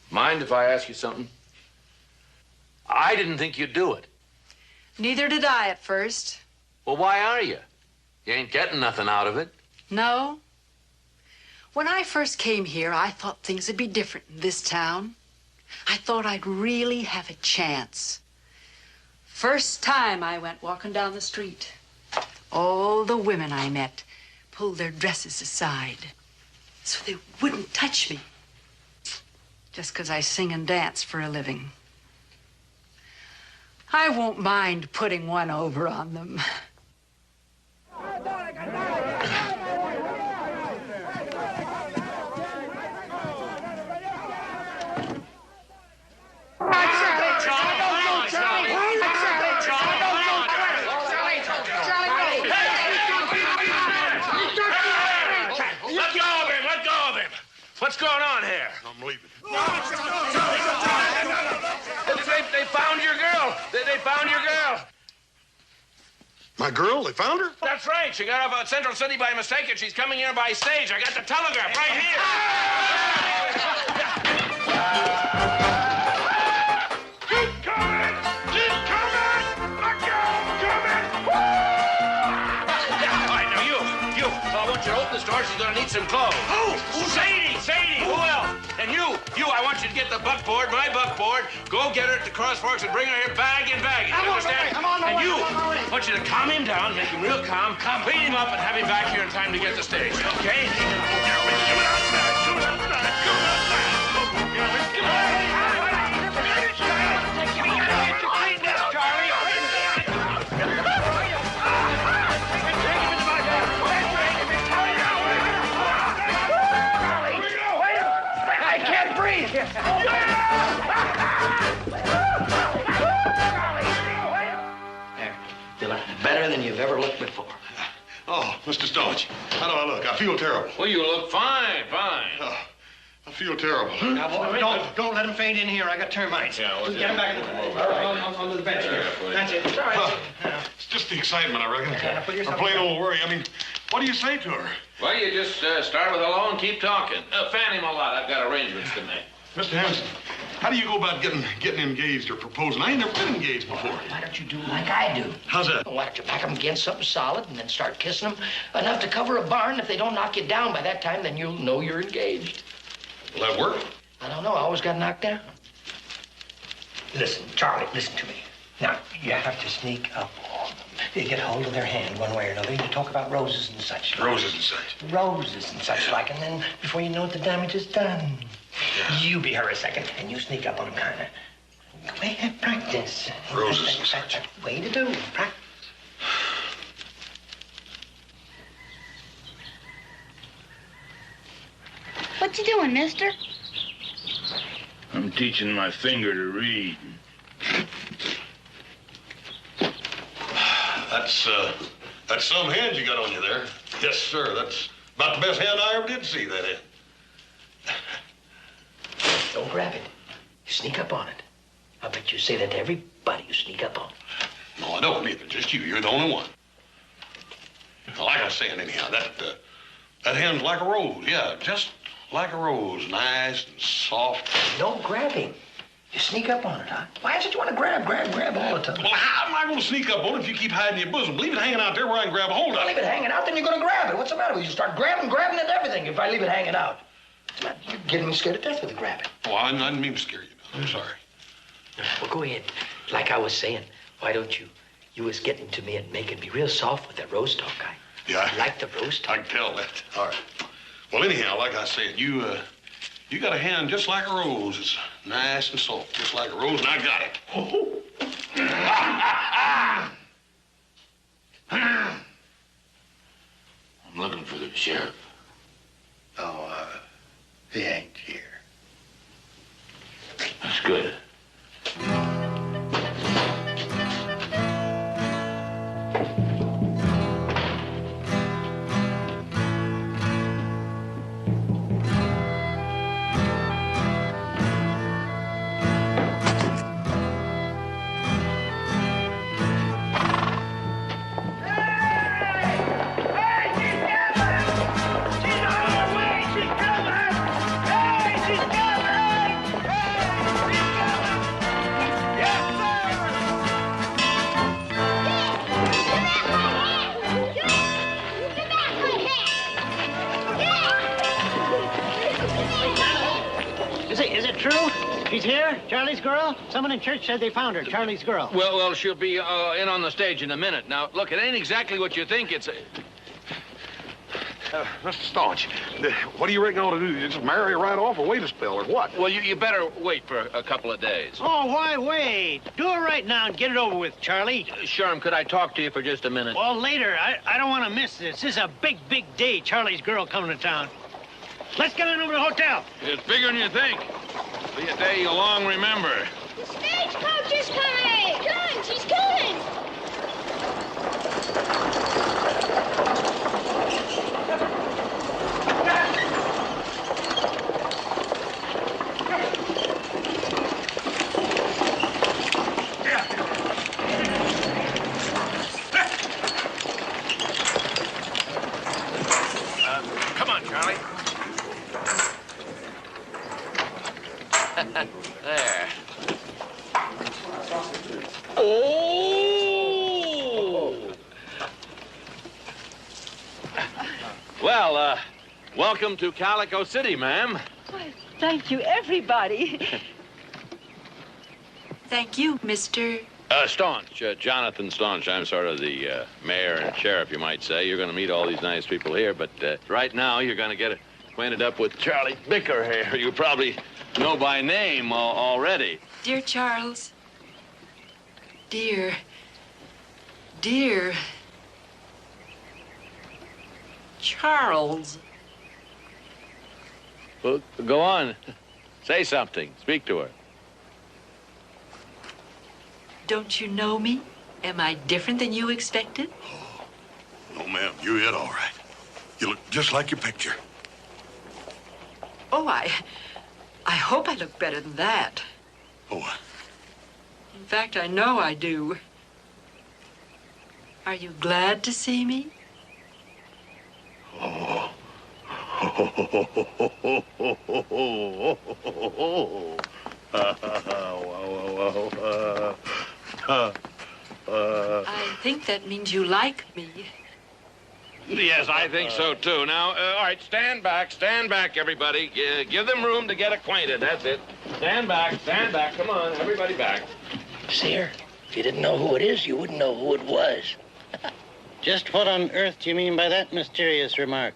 Mind if I ask you something? I didn't think you'd do it. Neither did I at first. Well, why are you? You ain't getting nothing out of it. No. When I first came here, I thought things would be different in this town. I thought I'd really have a chance. First time I went walking down the street, all the women I met pulled their dresses aside so they wouldn't touch me. Just 'cause I sing and dance for a living. I won't mind putting one over on them. What's going on here? I'm leaving. They found your girl. They found your girl. My girl? They found her? That's right. She got off at Central City by mistake, and she's coming here by stage. I got the telegraph right here. Keep coming! Keep coming! My girl's coming! All right, now you. I want you to open this door. She's gonna need some clothes. Who? Sadie. Who else? And you. I want you to get the buckboard, my buckboard. Go get her at the Cross Forks and bring her here bag and bag. You understand? And you, I want you to calm him down, make him real calm, clean him up, and have him back here in time to get the stage. Okay? There, you look better than you've ever looked before. Oh, Mr. Staunch, how do I look? I feel terrible. Well, you look fine. Oh, I feel terrible. Now, boy, don't let him faint in here. I got termites. Yeah, well, get him back in the on the bench here. That's it. It's all right. It's just the excitement, I reckon. Yeah, put yourself A plain old worry. I mean, what do you say to her? Well, you just start with hello and keep talking. Fan him a lot. I've got arrangements to make. Mr. Hanson, how do you go about getting engaged or proposing? I ain't never been engaged before. Why don't you do like I do? How's that? Why don't you back them against something solid and then start kissing them enough to cover a barn? If they don't knock you down by that time, then you'll know you're engaged. Will that work? I don't know. I always got knocked down. Listen, Charlie, listen to me. Now, you have to sneak up on them. You get hold of their hand one way or another. You talk about roses and such. Roses and such. Roses and such like, and then before you know it, the damage is done. Yeah. You be her a second, and you sneak up on them, kind of. Way to practice. Roses and such. Way to do. Practice. What you doing, mister? I'm teaching my finger to read. That's some hand you got on you there. Yes, sir. That's about the best hand I ever did see, that hand. grab it. You sneak up on it. I bet you say that to everybody you sneak up on. No, I don't either. Just you. You're the only one. Like I was saying, anyhow, that hen's like a rose. Yeah, just like a rose. Nice and soft. No grabbing. You sneak up on it, huh? Why is it you want to grab all the time? Well, how am I going to sneak up on it if you keep hiding in your bosom? Leave it hanging out there where I can grab a hold of it. Leave it hanging out, then you're going to grab it. What's the matter with you? Start grabbing at everything if I leave it hanging out. What's the matter? You're getting me scared to death with the grabbing. Oh, I didn't mean to scare you. No, I'm sorry. Well, go ahead. Like I was saying, why don't you was getting to me and making me real soft with that rose talk. I like the rose talk. I can tell that. All right. Well, anyhow, like I said, you got a hand just like a rose. It's nice and soft, just like a rose, and I got it. I'm looking for the sheriff. Oh, he ain't here. That's good. Is it true? She's here? Charlie's girl? Someone in church said they found her, Charlie's girl. Well, she'll be in on the stage in a minute. Now, look, it ain't exactly what you think. It's Mr. Staunch, what do you reckon I ought to do? Just marry her right off or wait a spell or what? Well, you better wait for a couple of days. Oh, why wait? Do it right now and get it over with, Charlie. Sherm, could I talk to you for just a minute? Well, later. I don't want to miss this. This is a big, big day. Charlie's girl coming to town. Let's get on over to the hotel. It's bigger than you think. Be a day you'll long remember. The stagecoach is coming! John, she's coming! Come on, Charlie. There. Oh! Well, welcome to Calico City, ma'am. Why, thank you, everybody. Thank you, Mr. Staunch, Jonathan Staunch. I'm sort of the mayor and sheriff, you might say. You're going to meet all these nice people here, but right now you're going to get acquainted up with Charlie Bicker here. You probably know by name already. Dear Charles. Dear. Charles. Well, go on. Say something. Speak to her. Don't you know me? Am I different than you expected? No, ma'am, you're it all right. You look just like your picture. Oh, I hope I look better than that. Oh. In fact, I know I do. Are you glad to see me? Oh. I think that means you like me. Yes, I think so, too. Now, all right, stand back, everybody. Give them room to get acquainted. That's it. Stand back. Come on, everybody back. See her? If you didn't know who it is, you wouldn't know who it was. Just what on earth do you mean by that mysterious remark?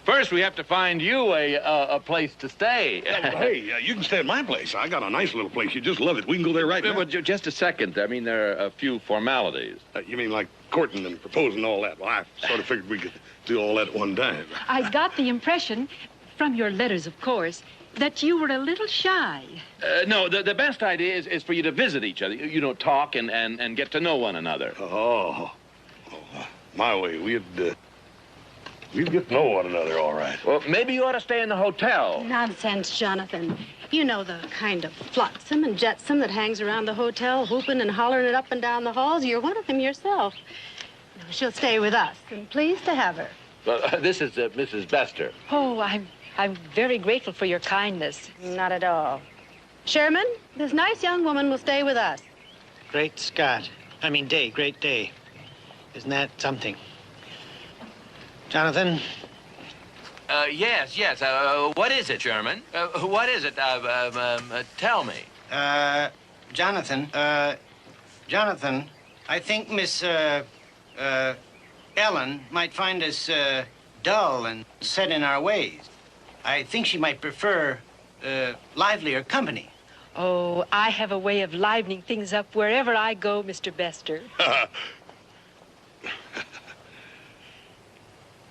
First, we have to find you a place to stay. Hey, you can stay at my place. I got a nice little place. You just love it. We can go there right now. But just a second. I mean, there are a few formalities. You mean like courting and proposing and all that? Well, I sort of figured we could do all that at one time. I got the impression, from your letters, of course, that you were a little shy. No, the best idea is for you to visit each other. You know, talk and get to know one another. Oh, my way. We'd We just know one another all right. Well, maybe you ought to stay in the hotel. Nonsense, Jonathan. You know the kind of flotsam and jetsam that hangs around the hotel, whooping and hollering it up and down the halls. You're one of them yourself. No, she'll stay with us, and pleased to have her. This is Mrs. Bester. Oh, I'm very grateful for your kindness. Not at all. Sherman, this nice young woman will stay with us. Great day, great day. Isn't that something? Jonathan? Yes. What is it, Sherman? What is it? Tell me. Jonathan, I think Miss, Ellen might find us, dull and set in our ways. I think she might prefer, livelier company. Oh, I have a way of livening things up wherever I go, Mr. Bester.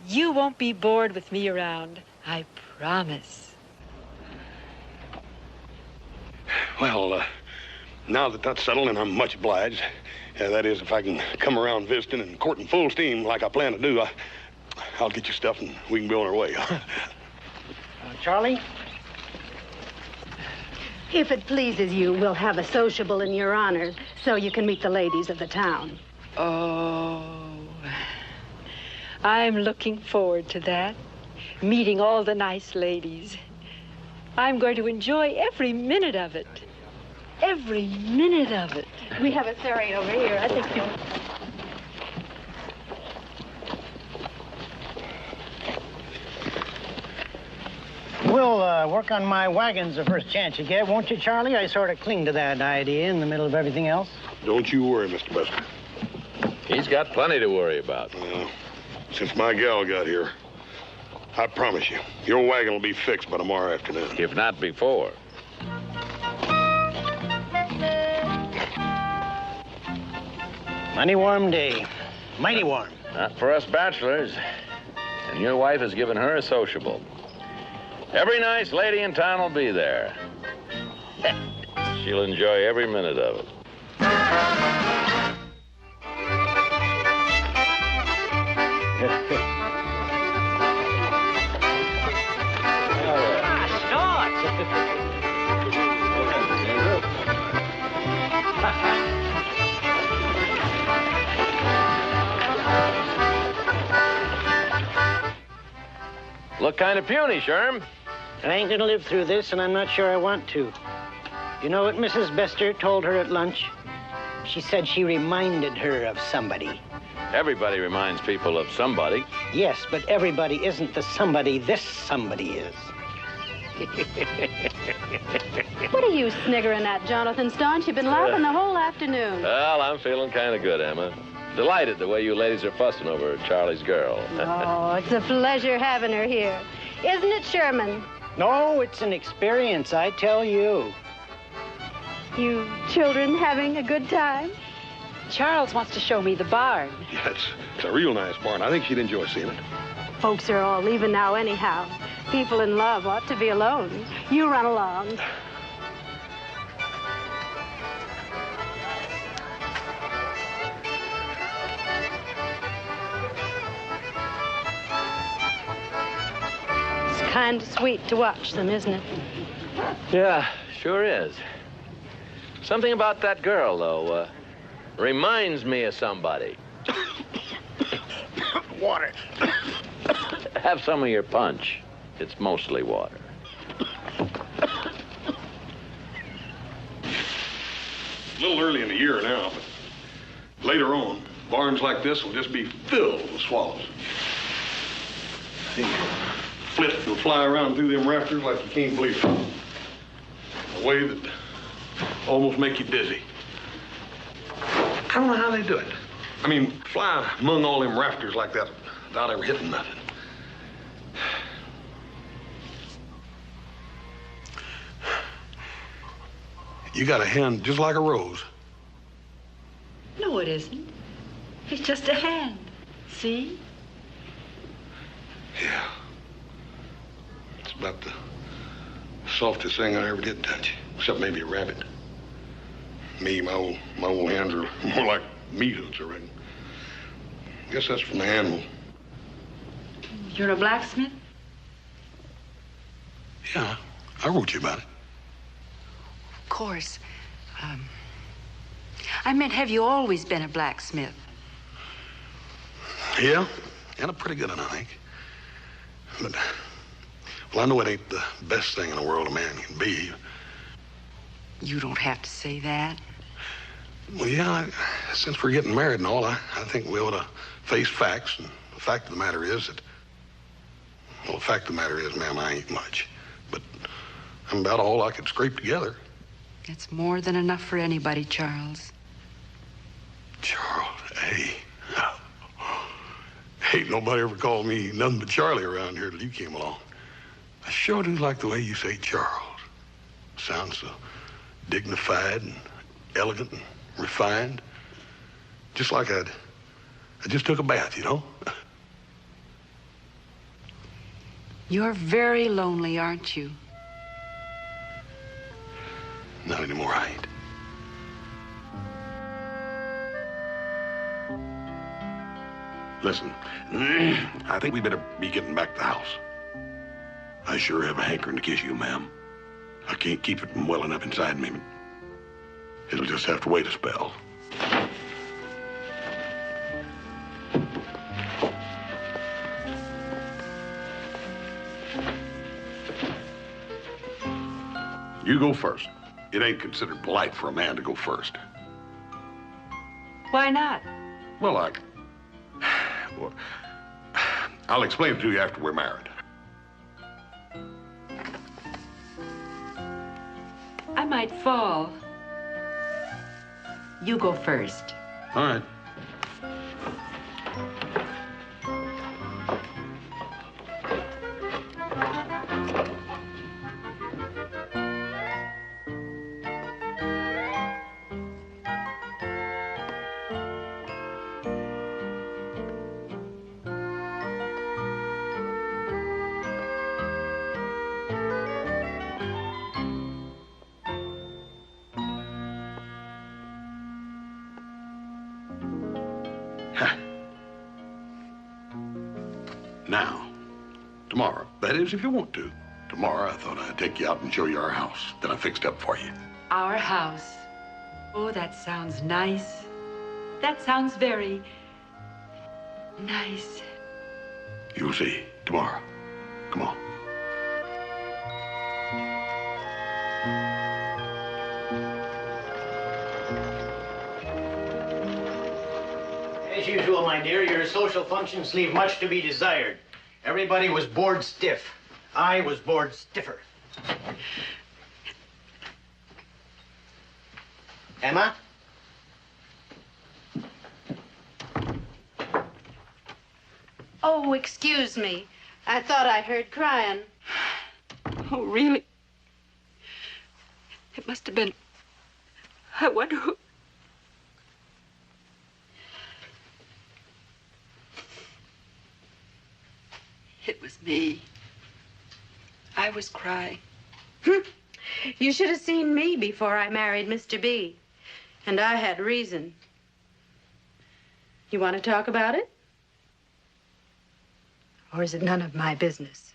You won't be bored with me around. I promise. Well, now that that's settled, and I'm much obliged. That is, if I can come around visiting and courting full steam like I plan to do, I'll get your stuff and we can be on our way. Charlie? If it pleases you, we'll have a sociable in your honor so you can meet the ladies of the town. Oh, I'm looking forward to that. Meeting all the nice ladies. I'm going to enjoy every minute of it. Every minute of it. We have a ferry over here. I think so. We'll work on my wagons the first chance you get, won't you, Charlie? I sort of cling to that idea in the middle of everything else. Don't you worry, Mr. Bester. He's got plenty to worry about. Since my gal got here, I promise you, your wagon will be fixed by tomorrow afternoon. If not before. Mighty warm day. Mighty warm. Not for us bachelors. And your wife has given her a sociable. Every nice lady in town will be there. She'll enjoy every minute of it. Look kind of puny, Sherm. I ain't gonna live through this, and I'm not sure I want to. You know what Mrs. Bester told her at lunch? She said she reminded her of somebody. Everybody reminds people of somebody. Yes, but everybody isn't the somebody this somebody is. What are you sniggering at, Jonathan Staunch? You've been laughing the whole afternoon. Well, I'm feeling kind of good, Emma. Delighted the way you ladies are fussing over Charlie's girl. Oh, it's a pleasure having her here. Isn't it, Sherman? No, it's an experience, I tell you. You children having a good time? Charles wants to show me the barn. Yeah, it's a real nice barn. I think she'd enjoy seeing it. Folks are all leaving now anyhow. People in love ought to be alone. You run along. It's kind of sweet to watch them, isn't it? Yeah, sure is. Something about that girl, though, reminds me of somebody. Water. Have some of your punch. It's mostly water. A little early in the year now, but later on, barns like this will just be filled with swallows. They flit and fly around through them rafters like you can't believe it. In a way that almost make you dizzy. I don't know how they do it. I mean, fly among all them rafters like that without ever hitting nothing. You got a hand just like a rose. No, it isn't. It's just a hand. See? Yeah. It's about the softest thing I ever did touch, except maybe a rabbit. Me, my old hands are more like meat hooks, I reckon. Guess that's from the animal. You're a blacksmith? Yeah, I wrote you about it. Of course. I meant, have you always been a blacksmith? Yeah, and a pretty good one, I think. But, well, I know it ain't the best thing in the world a man can be. You don't have to say that. Well, yeah, since we're getting married and all, I think we ought to face facts. And the fact of the matter is that, well, the fact of the matter is, ma'am, I ain't much. But I'm about all I could scrape together. It's more than enough for anybody, Charles. Charles, hey. Ain't nobody ever called me nothing but Charlie around here till you came along. I sure do like the way you say Charles. Sounds so dignified and elegant and refined. Just like I just took a bath, you know? You're very lonely, aren't you? Not anymore, I ain't. Listen, I think we better be getting back to the house. I sure have a hankering to kiss you, ma'am. I can't keep it from welling up inside me. It'll just have to wait a spell. You go first. It ain't considered polite for a man to go first. Why not? Well, I'll explain it to you after we're married. I might fall. You go first. All right. Now, tomorrow, that is if you want to. Tomorrow, I thought I'd take you out and show you our house that I fixed up for you. Our house. Oh, that sounds nice. That sounds very nice. You'll see tomorrow. Come on. As usual, my dear, your social functions leave much to be desired. Everybody was bored stiff. I was bored stiffer. Emma? Oh, excuse me. I thought I heard crying. Oh, really? It must have been... I wonder who... It was me. I was crying. You should have seen me before I married Mr. B. And I had reason. You want to talk about it? Or is it none of my business?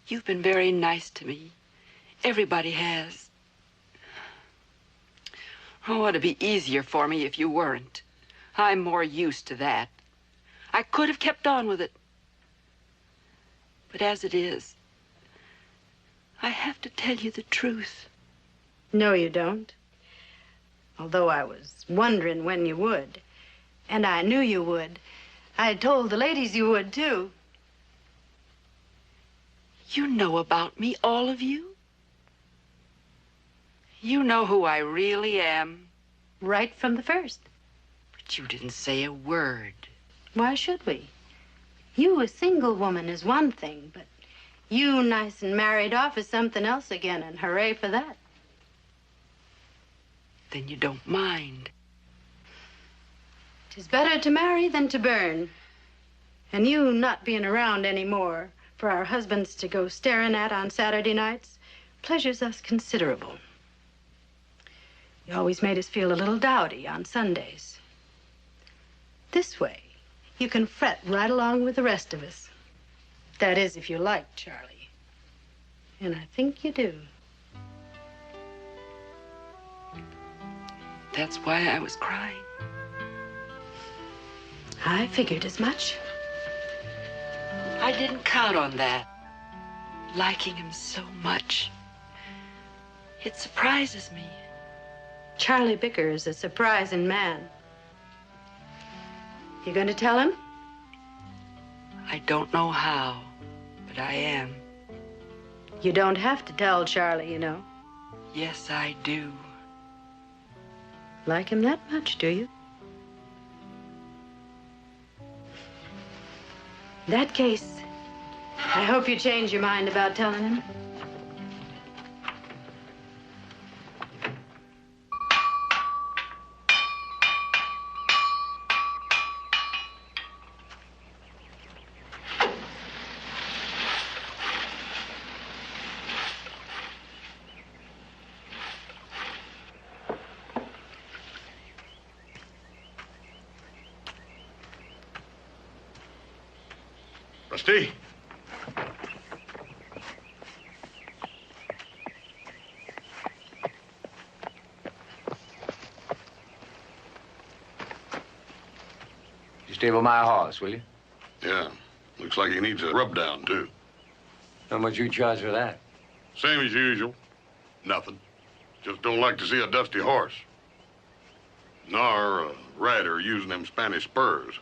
You've been very nice to me. Everybody has. Oh, it'd be easier for me if you weren't. I'm more used to that. I could have kept on with it. But as it is, I have to tell you the truth. No, you don't. Although I was wondering when you would. And I knew you would. I had told the ladies you would, too. You know about me, all of you? You know who I really am. Right from the first. But you didn't say a word. Why should we? You, a single woman, is one thing, but you nice and married off is something else again, and hooray for that. Then you don't mind. 'Tis better to marry than to burn. And you not being around anymore for our husbands to go staring at on Saturday nights pleasures us considerable. You always made us feel a little dowdy on Sundays. This way, you can fret right along with the rest of us. That is, if you like Charlie. And I think you do. That's why I was crying. I figured as much. I didn't count on that. Liking him so much. It surprises me. Charlie Bicker is a surprising man. You going to tell him? I don't know how, but I am. You don't have to tell Charlie, you know. Yes, I do. Like him that much, do you? In that case, I hope you change your mind about telling him. Rusty? You stable my horse, will you? Yeah. Looks like he needs a rub down, too. How much you charge for that? Same as usual. Nothing. Just don't like to see a dusty horse. Nor a rider using them Spanish spurs.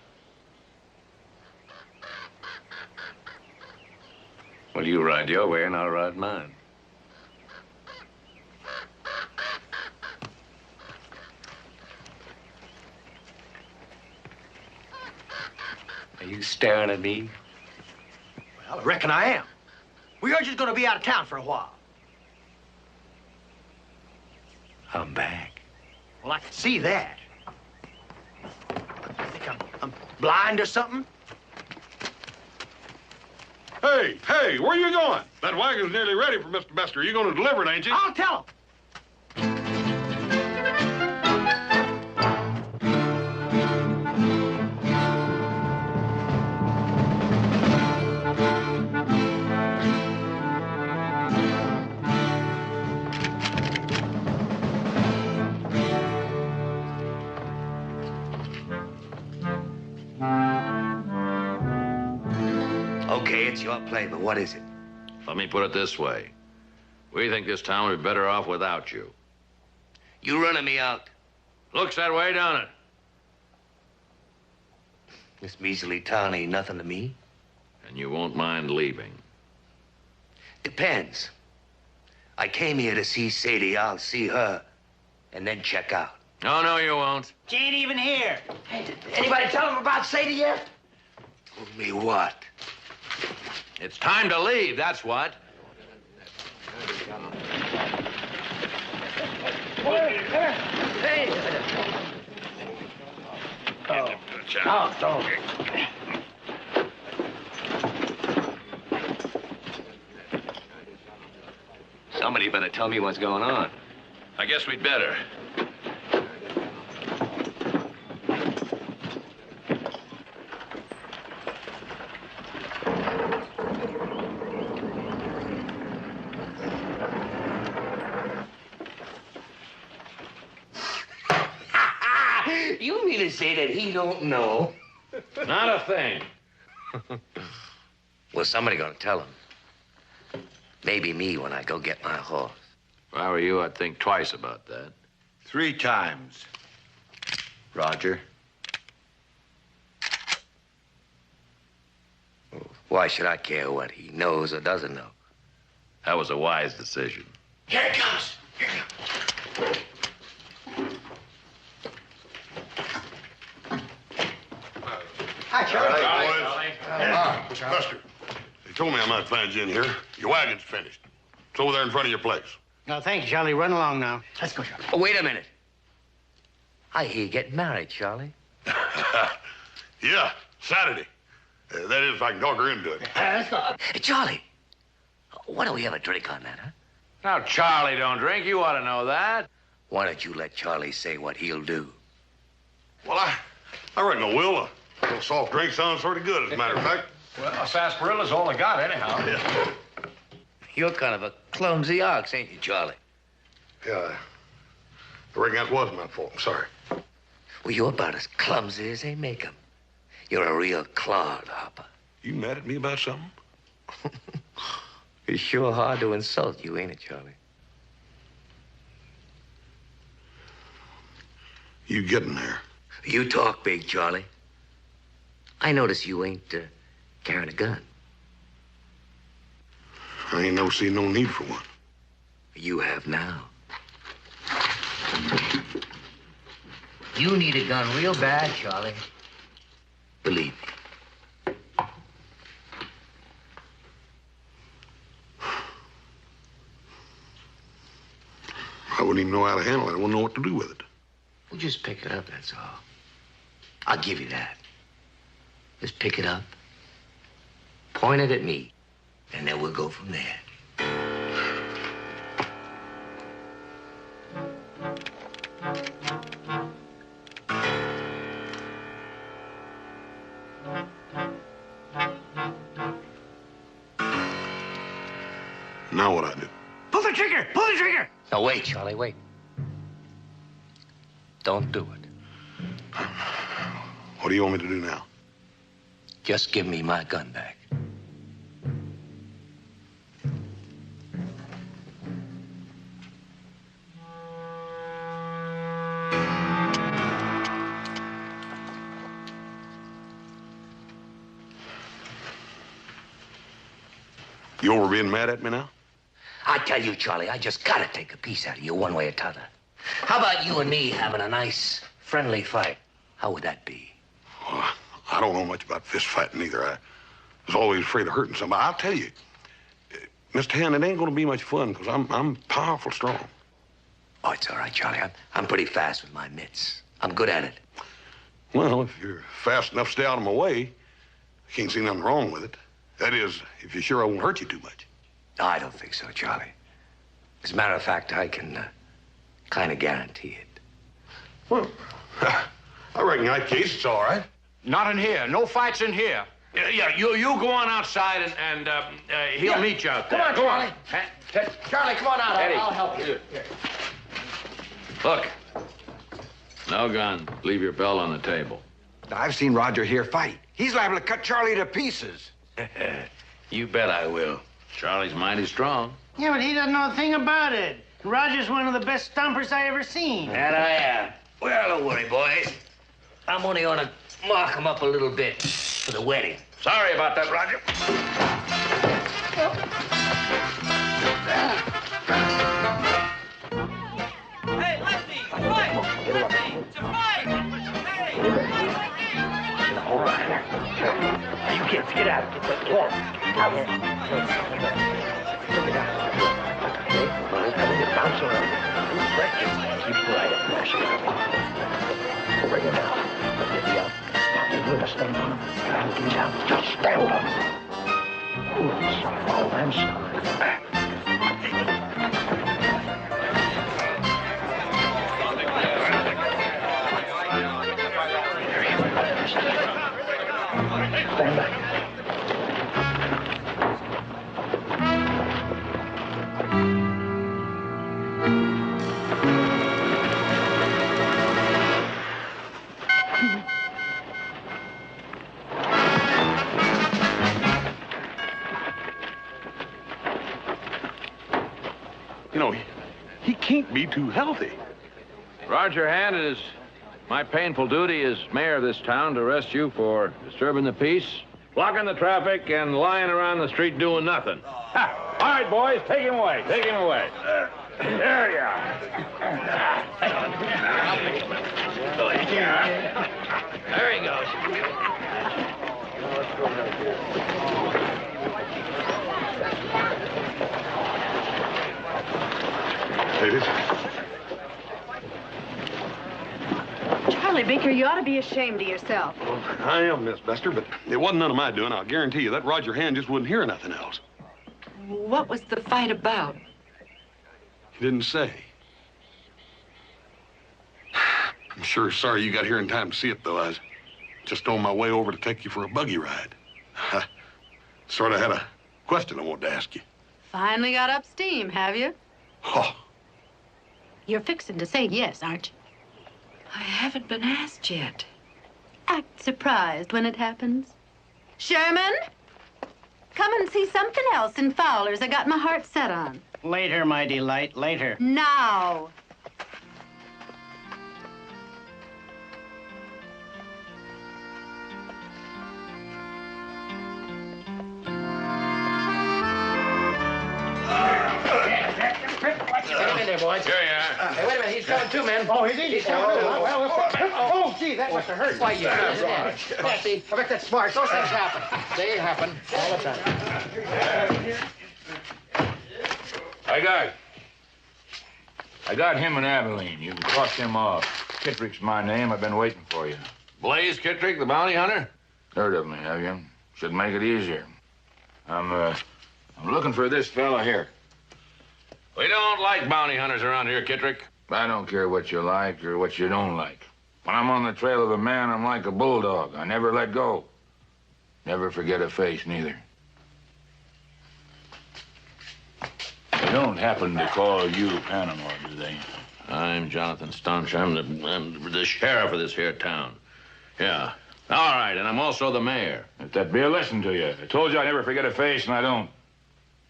Well, you ride your way and I'll ride mine. Are you staring at me? Well, I reckon I am. We are just going to be out of town for a while. I'm back. Well, I can see that. You think I'm blind or something? Hey, where you going? That wagon's nearly ready for Mr. Bester. You going to deliver it, ain't you? I'll tell him. Okay, it's your play, but what is it? Let me put it this way. We think this town would be better off without you. You running me out. Looks that way, don't it? This measly town ain't nothing to me. And you won't mind leaving. Depends. I came here to see Sadie. I'll see her and then check out. No, you won't. She ain't even here. Hey, did anybody tell him about Sadie yet? Told me what? It's time to leave, that's what. Hey. Oh, dog. Somebody better tell me what's going on. I guess we'd better. You mean to say that he don't know? Not a thing. Well, somebody gonna tell him. Maybe me when I go get my horse. If I were you, I'd think twice about that. 3 times. Roger. Why should I care what he knows or doesn't know? That was a wise decision. Here it comes. Here it comes. Hi, Charlie. Mr. Buster. They told me I might find you in here. Your wagon's finished. It's over there in front of your place. No, thank you, Charlie. Run along now. Let's go, Charlie. Oh, wait a minute. I hear you getting married, Charlie. Yeah, Saturday. That is, if I can talk her into it. Let's go. Hey, Charlie, why don't we have a drink on that, huh? Now, Charlie don't drink. You ought to know that. Why don't you let Charlie say what he'll do? Well, I reckon I will. Well, soft drink sounds pretty good, as a matter of fact. Well, a sarsaparilla's all I got, anyhow. Yeah. You're kind of a clumsy ox, ain't you, Charlie? Yeah, I reckon that was my fault. I'm sorry. Well, you're about as clumsy as they make 'em. You're a real clodhopper. You mad at me about something? It's sure hard to insult you, ain't it, Charlie? You getting there? You talk big, Charlie. I notice you ain't carrying a gun. I ain't never seen no need for one. You have now. You need a gun real bad, Charlie. Believe me. I wouldn't even know how to handle it. I wouldn't know what to do with it. Well, just pick it up, that's all. I'll give you that. Just pick it up, point it at me, and then we'll go from there. Now what I do? Pull the trigger! Pull the trigger! Now, wait, Charlie, wait. Don't do it. What do you want me to do now? Just give me my gun back. You over being mad at me now? I tell you, Charlie, I just gotta take a piece out of you one way or t'other. How about you and me having a nice, friendly fight? How would that be? Well, I don't know much about fist fighting either. I was always afraid of hurting somebody. I'll tell you, Mr. Hand, it ain't gonna be much fun because I'm powerful strong. Oh, it's all right, Charlie. I'm pretty fast with my mitts. I'm good at it. Well, if you're fast enough to stay out of my way, I can't see nothing wrong with it. That is, if you're sure I won't hurt you too much. No, I don't think so, Charlie. As a matter of fact, I can kind of guarantee it. Well, I reckon in that case it's all right. Not in here. No fights in here. Yeah, you go on outside and he'll meet you out there. Come on, Go Charlie. on. Charlie, come on out. Eddie. I'll help you. Look, no gun. Leave your belt on the table. I've seen Roger here fight. He's liable to cut Charlie to pieces. You bet I will. Charlie's mighty strong. Yeah, but he doesn't know a thing about it. Roger's one of the best stompers I ever seen. And I am. Well, don't worry, boys. I'm only gonna mark him up a little bit for the wedding. Sorry about that, Roger. Hey, Lefty, fight! Lefty, to fight! Hey! All right. You kids, get out. Get out. Out here. Look it out. Okay? Bounce around. Keep right up. Mash it up. Bring it down. Get me up. Now, you're going to stand on him. Try to get out. Just stand on him. Ooh, soft. Oh, I'm sorry. Stand back. You know, he can't be too healthy. Roger Hand, it is my painful duty as mayor of this town to arrest you for disturbing the peace, blocking the traffic, and lying around the street doing nothing. Ha! All right, boys, take him away. Take him away. There you are. There he goes. Ladies. Charlie Baker, you ought to be ashamed of yourself. Well, I am, Miss Bester, but it wasn't none of my doing. I'll guarantee you that Roger Hand just wouldn't hear nothing else. What was the fight about? He didn't say. I'm sure sorry you got here in time to see it, though. I was just on my way over to take you for a buggy ride. I sort of had a question I wanted to ask you. Finally got up steam, have you? Oh. You're fixing to say yes, aren't you? I haven't been asked yet. Act surprised when it happens. Sherman, come and see something else in Fowler's I got my heart set on. Later, my delight, later. Now. Get him in there, boys. Here you are. Hey, wait a minute. He's coming too, man. Oh, is he? He's coming too. Oh, gee, that must have hurt. Why, yeah. Yeah, see, I bet that's smart. Those things happen. They happen all the time. I got him and Abilene. You can cross them off. Kittrick's my name. I've been waiting for you. Blaze Kittrick, the bounty hunter? Heard of me, have you? Should make it easier. I'm looking for this fella here. We don't like bounty hunters around here, Kittrick. I don't care what you like or what you don't like. When I'm on the trail of a man, I'm like a bulldog. I never let go. Never forget a face, neither. They don't happen to call you Panama, do they? I'm Jonathan Staunch. I'm the sheriff of this here town. Yeah. All right, and I'm also the mayor. If that be a lesson to you. I told you I never forget a face, and I don't.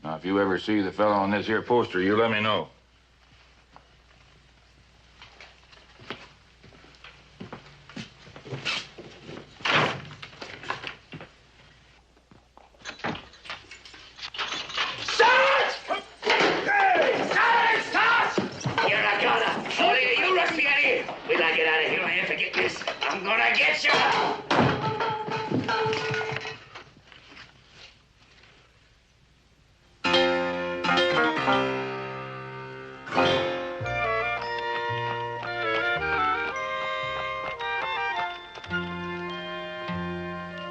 Now, if you ever see the fellow on this here poster, you let me know. I'm gonna get you!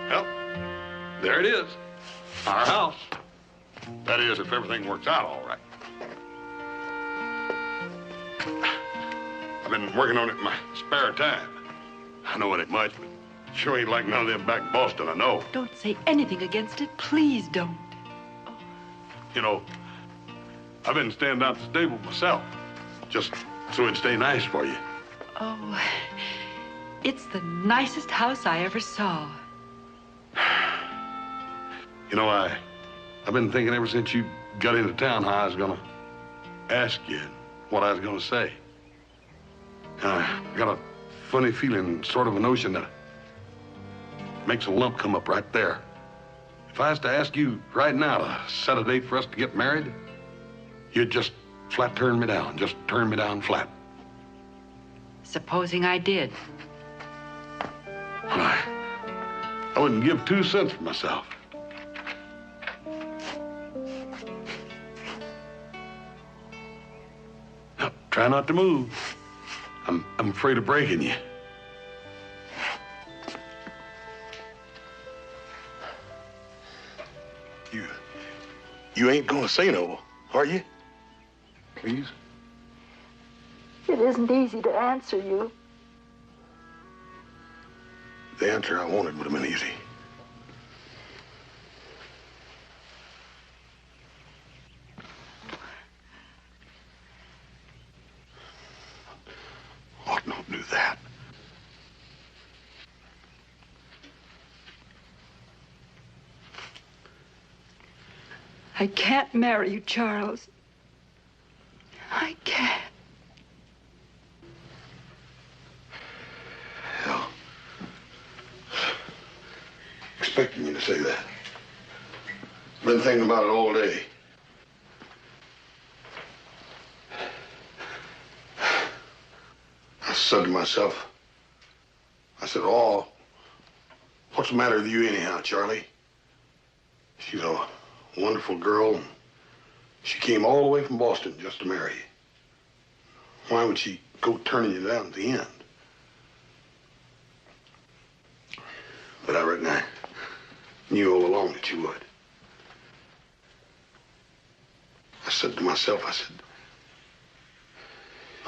Well, there it is. Our house. That is, if everything works out all right. I've been working on it in my spare time. I know it ain't much, but sure ain't like none of them back in Boston I know. Don't say anything against it. Please don't. You know, I've been standing out the stable myself, just so it'd stay nice for you. Oh, it's the nicest house I ever saw. You know, I've been thinking ever since you got into town how I was gonna ask you what I was gonna say. And I got a funny feeling, sort of a notion that makes a lump come up right there. If I was to ask you right now to set a date for us to get married, you'd just flat turn me down, just turn me down flat. Supposing I did. Well, I wouldn't give 2 cents for myself. Now, try not to move. I'm afraid of breaking you. You ain't gonna say no, are you? Please? It isn't easy to answer you. The answer I wanted would have been easy. Oh, don't do that. I can't marry you, Charles. I can't. Hell. Expecting you to say that. Been thinking about it all day. I said to myself, I said, oh, what's the matter with you anyhow, Charlie? She's a wonderful girl, and she came all the way from Boston just to marry you. Why would she go turning you down at the end? But I reckon I knew all along that you would. I said to myself, I said,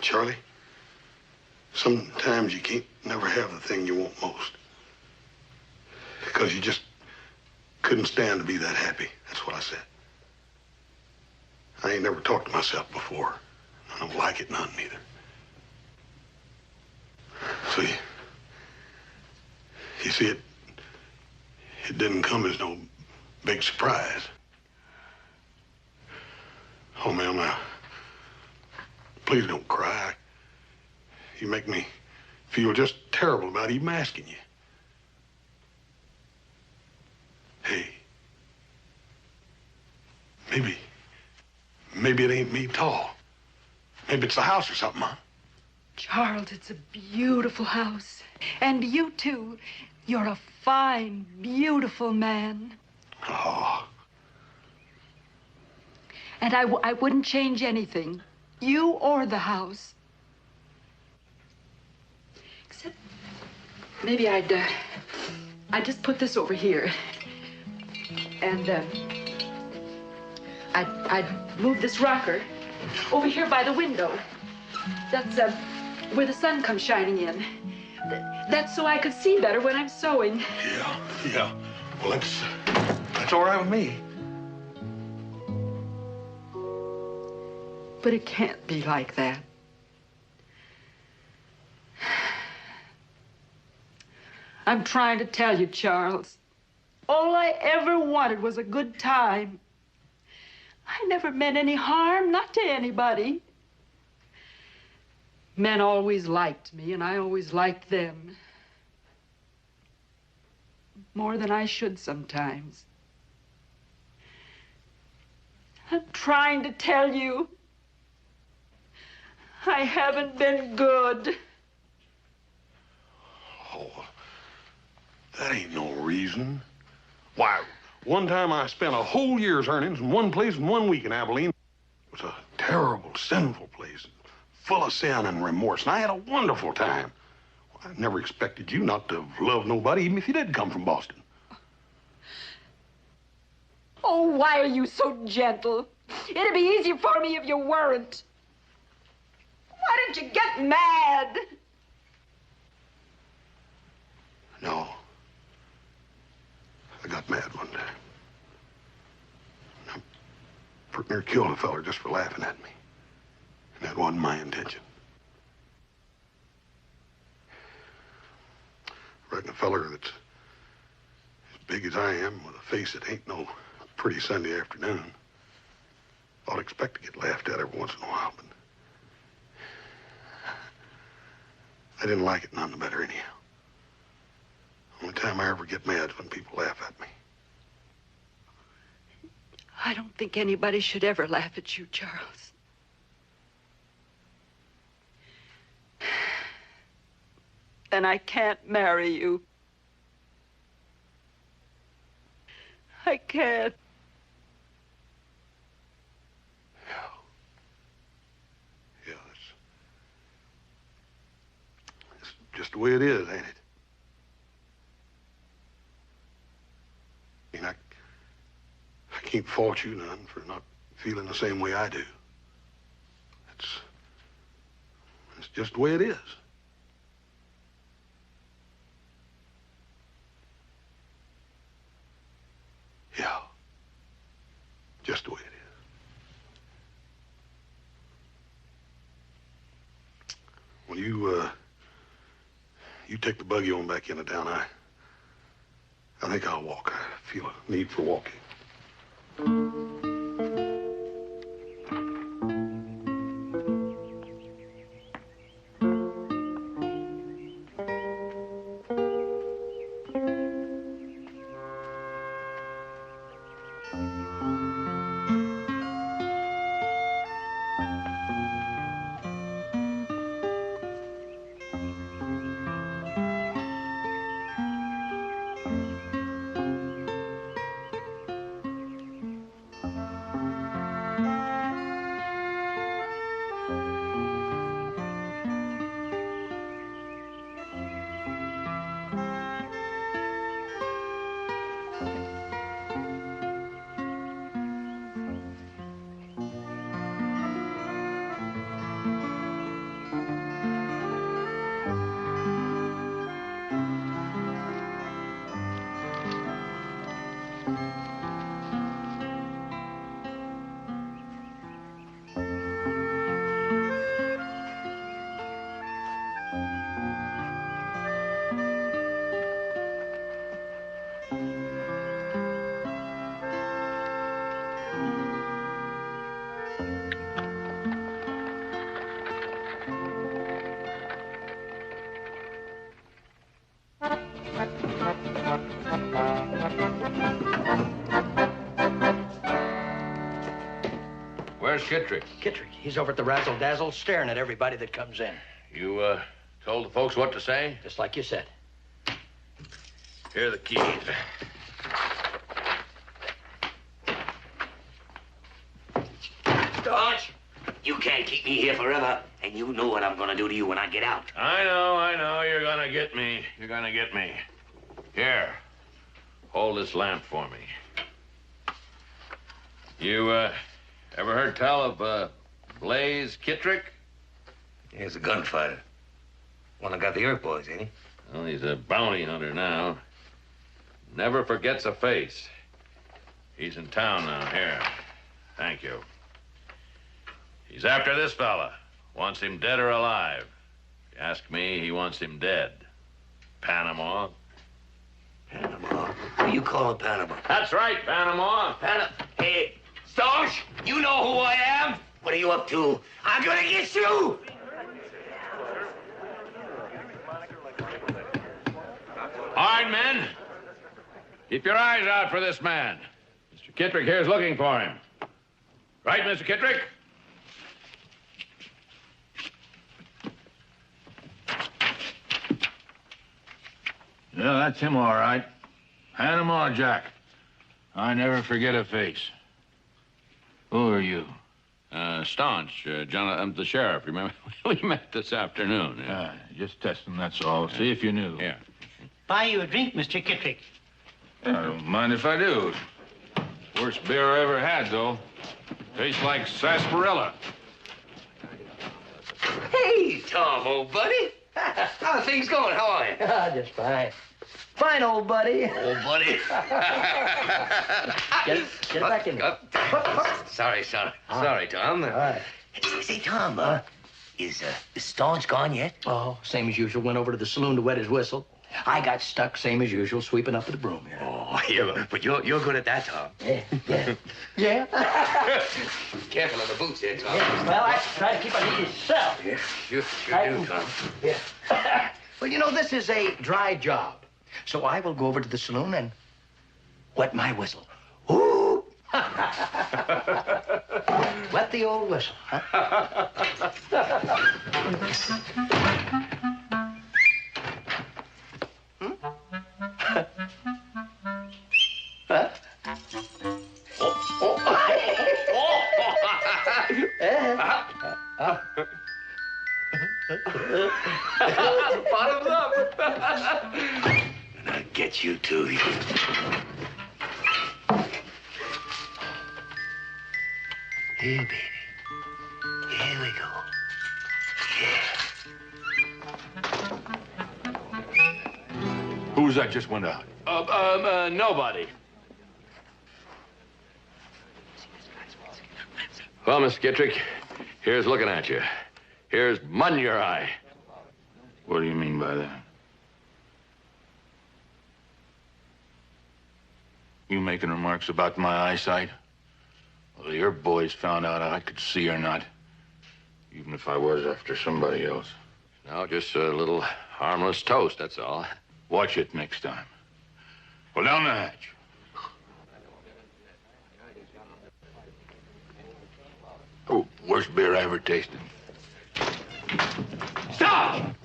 Charlie, sometimes you can't never have the thing you want most. Because you just couldn't stand to be that happy. That's what I said. I ain't never talked to myself before. I don't like it none neither. So you see, it didn't come as no big surprise. Oh, ma'am, now, please don't cry. You make me feel just terrible about even asking you. Hey, maybe it ain't me at all. Maybe it's the house or something, huh? Charles, it's a beautiful house. And you, too. You're a fine, beautiful man. Oh. And I wouldn't change anything. You or the house. Except maybe I'd just put this over here. And I'd move this rocker over here by the window. That's where the sun comes shining in. That's so I could see better when I'm sewing. Yeah. Well, that's all right with me. But it can't be like that. I'm trying to tell you, Charles. All I ever wanted was a good time. I never meant any harm, not to anybody. Men always liked me, and I always liked them. More than I should sometimes. I'm trying to tell you, I haven't been good. Oh, that ain't no reason. Why, one time I spent a whole year's earnings in one place in 1 week in Abilene. It was a terrible, sinful place, full of sin and remorse, and I had a wonderful time. I never expected you not to love nobody, even if you did come from Boston. Oh, why are you so gentle? It'd be easier for me if you weren't. Why didn't you get mad? No. I got mad one day. I pretty near killed a feller just for laughing at me. And that wasn't my intention. I reckon a feller that's as big as I am with a face that ain't no pretty Sunday afternoon ought to expect to get laughed at every once in a while, but I didn't like it none the better anyhow. Only time I ever get mad is when people laugh at me. I don't think anybody should ever laugh at you, Charles. And I can't marry you. I can't. Yeah, it's just the way it is, ain't it? I mean, I can't fault you none for not feeling the same way I do. It's just the way it is. Yeah. Just the way it is. Well, you take the buggy on back into town. I think I'll walk. I feel a need for walking. Where's Kittrick? Kittrick, he's over at the Razzle Dazzle staring at everybody that comes in. You, told the folks what to say? Just like you said. Here are the keys. Dodge, you can't keep me here forever, and you know what I'm gonna do to you when I get out. I know. You're gonna get me. You're gonna get me. Here. Hold this lamp for me. You, ever heard tell of, Blaze Kittrick? He's a gunfighter. One that got the Earth Boys, ain't he? Well, he's a bounty hunter now. Never forgets a face. He's in town now. Here. Thank you. He's after this fella. Wants him dead or alive. If you ask me, he wants him dead. Panama. Panama? Who you calling Panama? That's right, Panama. Hey, Staunch, you know who I am? What are you up to? I'm gonna get you! All right, men. Keep your eyes out for this man. Mr. Kittrick here's looking for him. Right, Mr. Kittrick? Yeah, that's him, all right. Panama Jack. I never forget a face. Who are you? Staunch, John, the sheriff. Remember? We met this afternoon. Yeah. Just testing, that's all. See if you knew. Yeah. Buy you a drink, Mr. Kittrick. I don't mind if I do. Worst beer I ever had, though. Tastes like sarsaparilla. Hey, Tom, old buddy. How are things going? How are you? Just fine. Fine, old buddy. Old buddy. Get it back in there. Sorry, Tom. All right. Say, Tom, is Staunch gone yet? Oh, same as usual. Went over to the saloon to wet his whistle. I got stuck, same as usual, sweeping up with the broom. Yeah. Oh, yeah, but you're good at that, Tom. Yeah. Careful of the boots there, Tom. Yeah, well, I try to keep on eating yourself. Yeah, you do, Tom. Yeah. Well, you know, this is a dry job. So I will go over to the saloon and wet my whistle. Ooh! Wet the old whistle, huh? Huh? Bottoms up. And I'll get you too. Here, baby. Here we go. Who's that just went out? Nobody. Well, Mr. Kittrick, here's looking at you. Here's mud in your eye. What do you mean by that? You making remarks about my eyesight? Well, your boys found out I could see or not, even if I was after somebody else. No, just a little harmless toast, that's all. Watch it next time. Well, down the hatch. Oh, worst beer I ever tasted. Stop!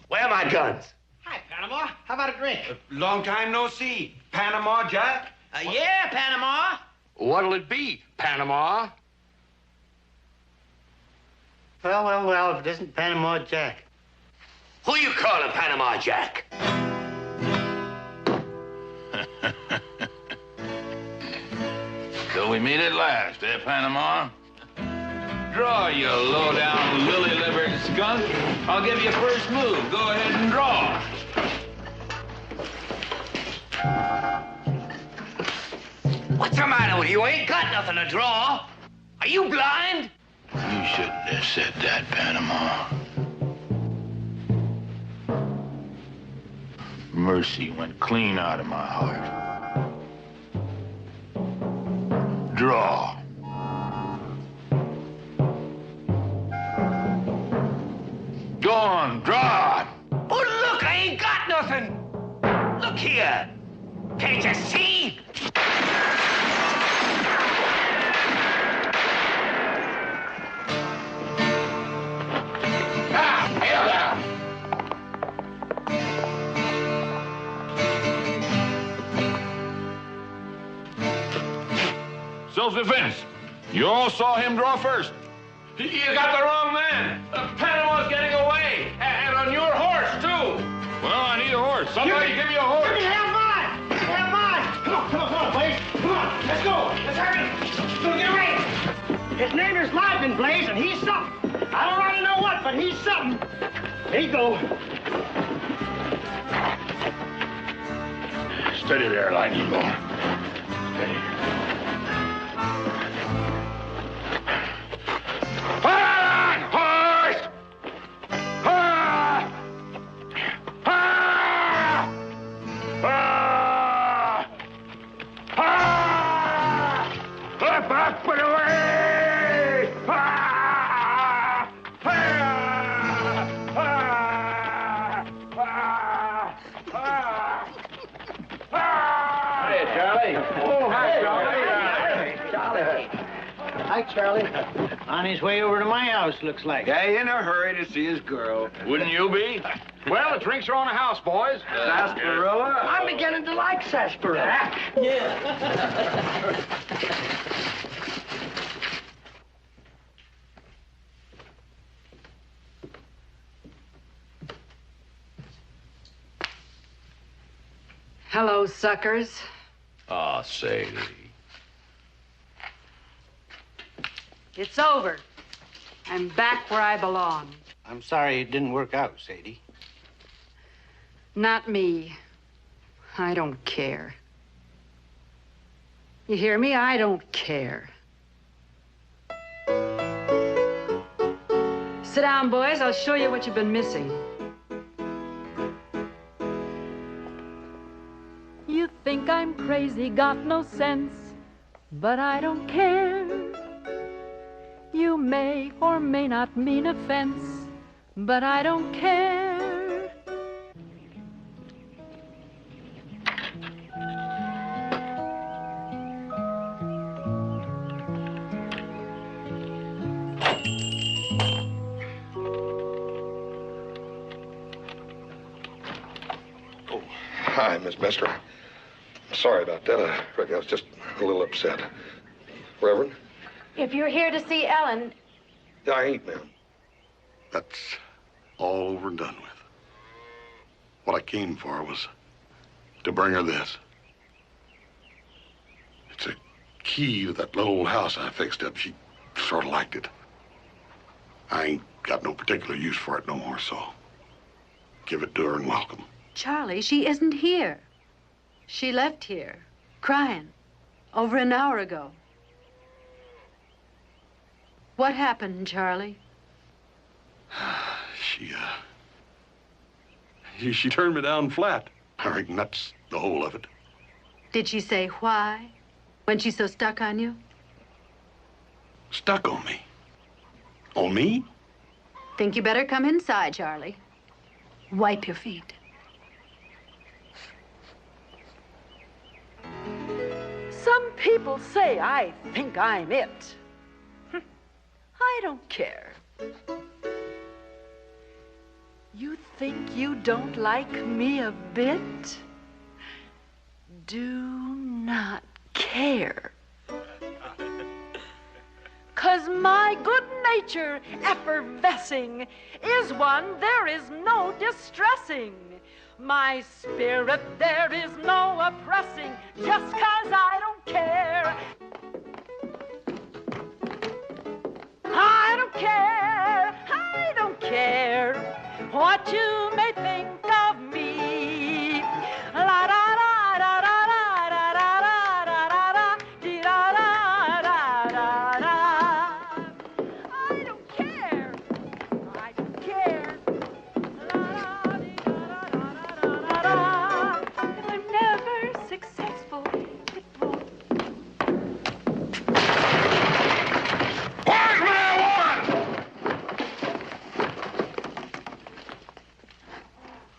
Where are my guns? Hi, Panama. How about a drink? Long time no see. Panama Jack? Yeah, Panama. What'll it be, Panama? Well, if it isn't Panama Jack. Who you calling Panama Jack? So we meet at last, eh, Panama? Draw, you low-down, lily-livered skunk. I'll give you first move. Go ahead and draw. What's the matter with you? Ain't got nothing to draw. Are you blind? You shouldn't have said that, Panama. Mercy went clean out of my heart. Draw. Go on, draw. Oh, look, I ain't got nothing. Look here. Can't you see? Self-defense. You all saw him draw first. You got the wrong man. Panama's getting away. And on your horse, too. Well, I need a horse. Somebody give me a horse. You can have mine. You can have mine. Come on, Blaze. Come on, let's go. Let's hurry. Go get away. His name is Lightning, Blaze, and he's something. I don't really know what, but he's something. There you go. Steady there, Lightning. Steady. On, horse! Up and away! Hiya, Charlie. Oh, hi, Charlie. Hi, Charlie. On his way over to my house, looks like. Yeah, in a hurry to see his girl. Wouldn't you be? Well, the drinks are on the house, boys. Sarsaparilla? I'm beginning to like sarsaparilla. Yeah. Hello, suckers. Oh, Sadie. It's over. I'm back where I belong. I'm sorry it didn't work out, Sadie. Not me. I don't care. You hear me? I don't care. Sit down, boys. I'll show you what you've been missing. You think I'm crazy, got no sense, but I don't care. You may or may not mean offense, but I don't care. Oh, hi, Miss Mester. Sorry about that. I reckon I was just a little upset. Reverend? If you're here to see Ellen, I ain't, ma'am. That's all over and done with. What I came for was to bring her this. It's a key to that little old house I fixed up. She sort of liked it. I ain't got no particular use for it no more, so give it to her and welcome. Charlie, she isn't here. She left here, crying, over an hour ago. What happened, Charlie? She turned me down flat. I reckon that's the whole of it. Did she say why, when she's so stuck on you? Stuck on me? On me? Think you better come inside, Charlie. Wipe your feet. Some people say I think I'm it. I don't care. You think you don't like me a bit? Do not care. 'Cause my good nature effervescing is one there is no distressing. My spirit there is no oppressing, just 'cause I don't care. I don't care, I don't care what you may think of me. La da da da da da da da da da da dee da da da da da. I don't care, I don't care. La da dee da da da da da da. If I'm never successful, it won't.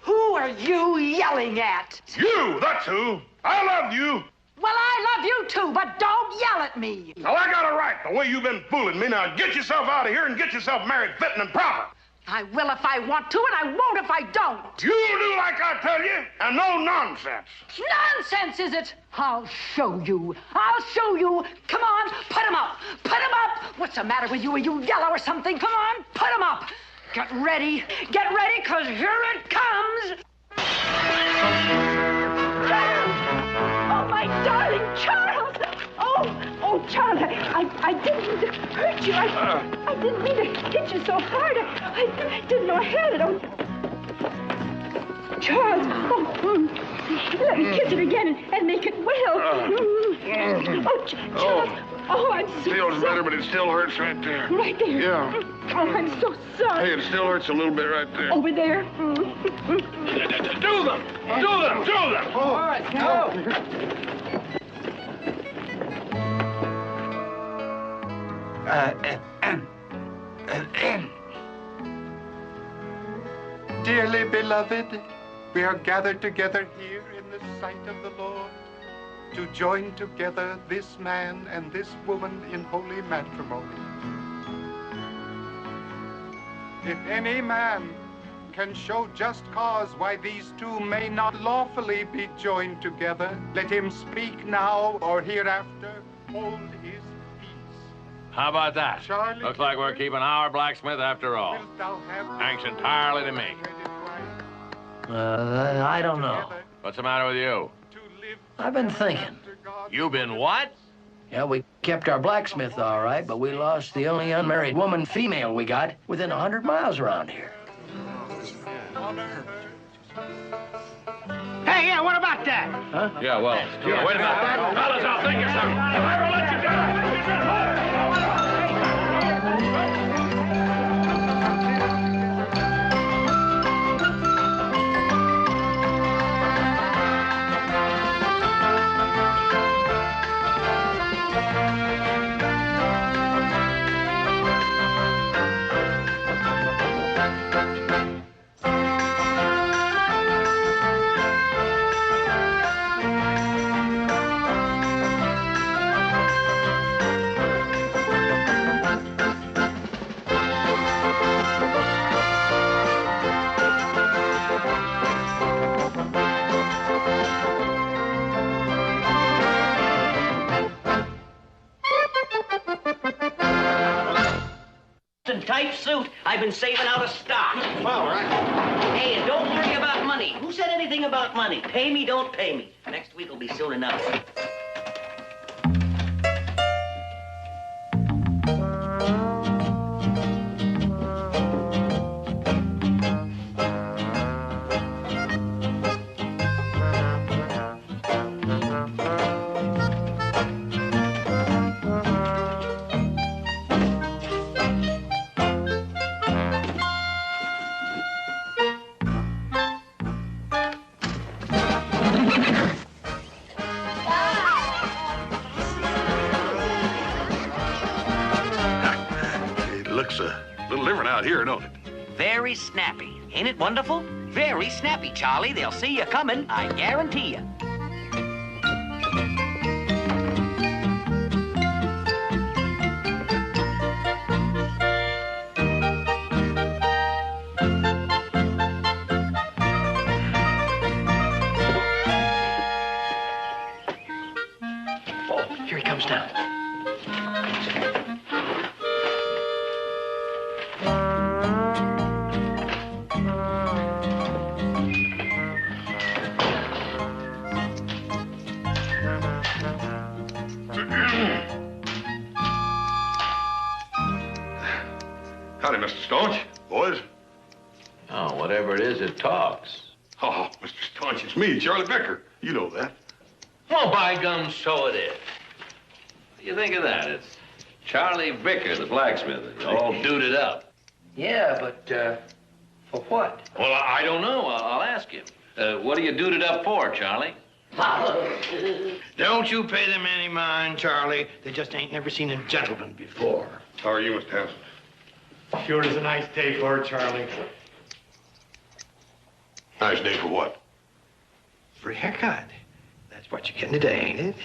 Who are you yelling at? You, that's who. I love you. Well, I love you too, but don't yell at me. Now, I got a right the way you've been fooling me. Now, get yourself out of here and get yourself married fitting and proper. I will if I want to, and I won't if I don't. You do like I tell you, and no nonsense. Nonsense, is it? I'll show you. I'll show you. Come on, put him up. Put him up. What's the matter with you? Are you yellow or something? Come on, put him up. Get ready, because here it comes. Charles! Oh, my darling Charles! Oh, Charles, I didn't hurt you. I didn't mean to hit you so hard. I didn't know I had it. Oh, Charles, let me kiss it again and make it well. Charles. Oh, I'm so Feels sorry. better, but it still hurts right there. Right there? Yeah. Oh, I'm so sorry. Hey, it still hurts a little bit right there. Over there? Do them! All right, go. Dearly beloved, we are gathered together here in the sight of the Lord to join together this man and this woman in holy matrimony. If any man can show just cause why these two may not lawfully be joined together, let him speak now or hereafter hold his peace. How about that? Charlie, Looks like we're keeping our blacksmith after all. Thanks entirely to me. I don't know. What's the matter with you? I've been thinking. You been what? Yeah, we kept our blacksmith all right, but we lost the only unmarried woman female we got within 100 miles around here. Hey, yeah, what about that? Huh? Yeah, well, wait a minute. Fellas, I'll think of something. If I ever let you down, Tight suit. I've been saving out of stock. All right. Hey, and don't worry about money. Who said anything about money? Pay me, don't pay me. Next week will be soon enough. Looks a little different out here, don't it? Very snappy. Ain't it wonderful? Very snappy, Charlie. They'll see you coming, I guarantee you. Oh, here he comes down. Howdy, Mr. Staunch. Boys. Oh, whatever it is, it talks. Oh, Mr. Staunch, it's me, Charlie Becker. You know that. Oh, by gum, so it is. What do you think of that? It's Charlie Vicker, the blacksmith, all duded up. Yeah, but, for what? Well, I don't know. I'll ask him. What are you duded up for, Charlie? Don't you pay them any mind, Charlie. They just ain't never seen a gentleman before. How are you, Mr. Hanson? Sure is a nice day for it, Charlie. Nice day for what? For a haircut. That's what you're getting today, ain't it?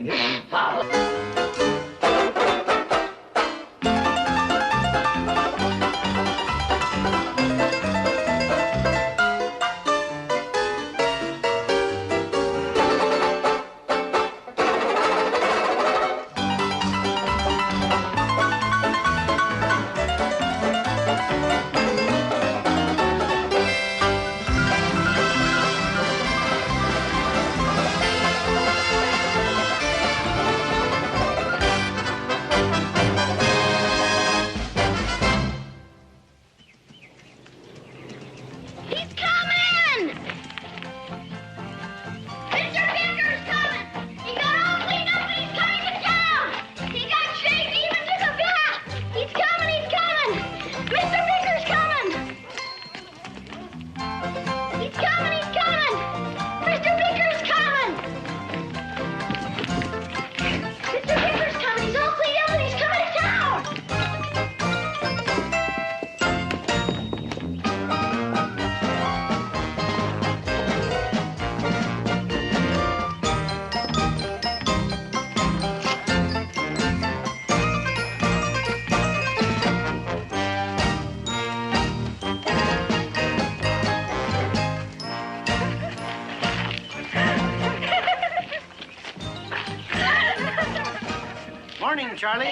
Morning, Charlie.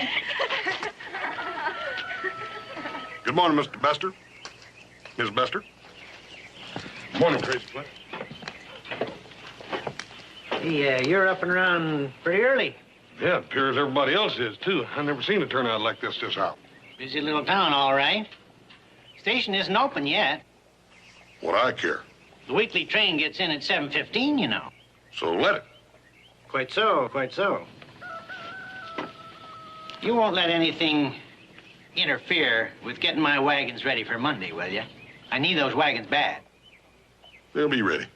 Good morning, Mr. Bester. Miss Bester. Morning, Crazy Foot. Hey, you're up and around pretty early. Yeah, it appears everybody else is, too. I've never seen it turn out like this hour. Busy little town, all right. Station isn't open yet. What I care. The weekly train gets in at 7:15, you know. So let it. Quite so, quite so. You won't let anything interfere with getting my wagons ready for Monday, will you? I need those wagons bad. They'll be ready.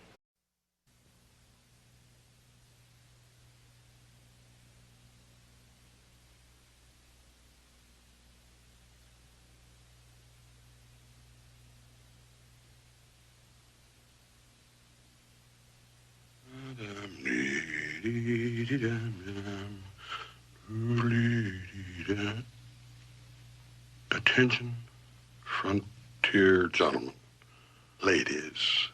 Attention, frontier gentlemen, ladies.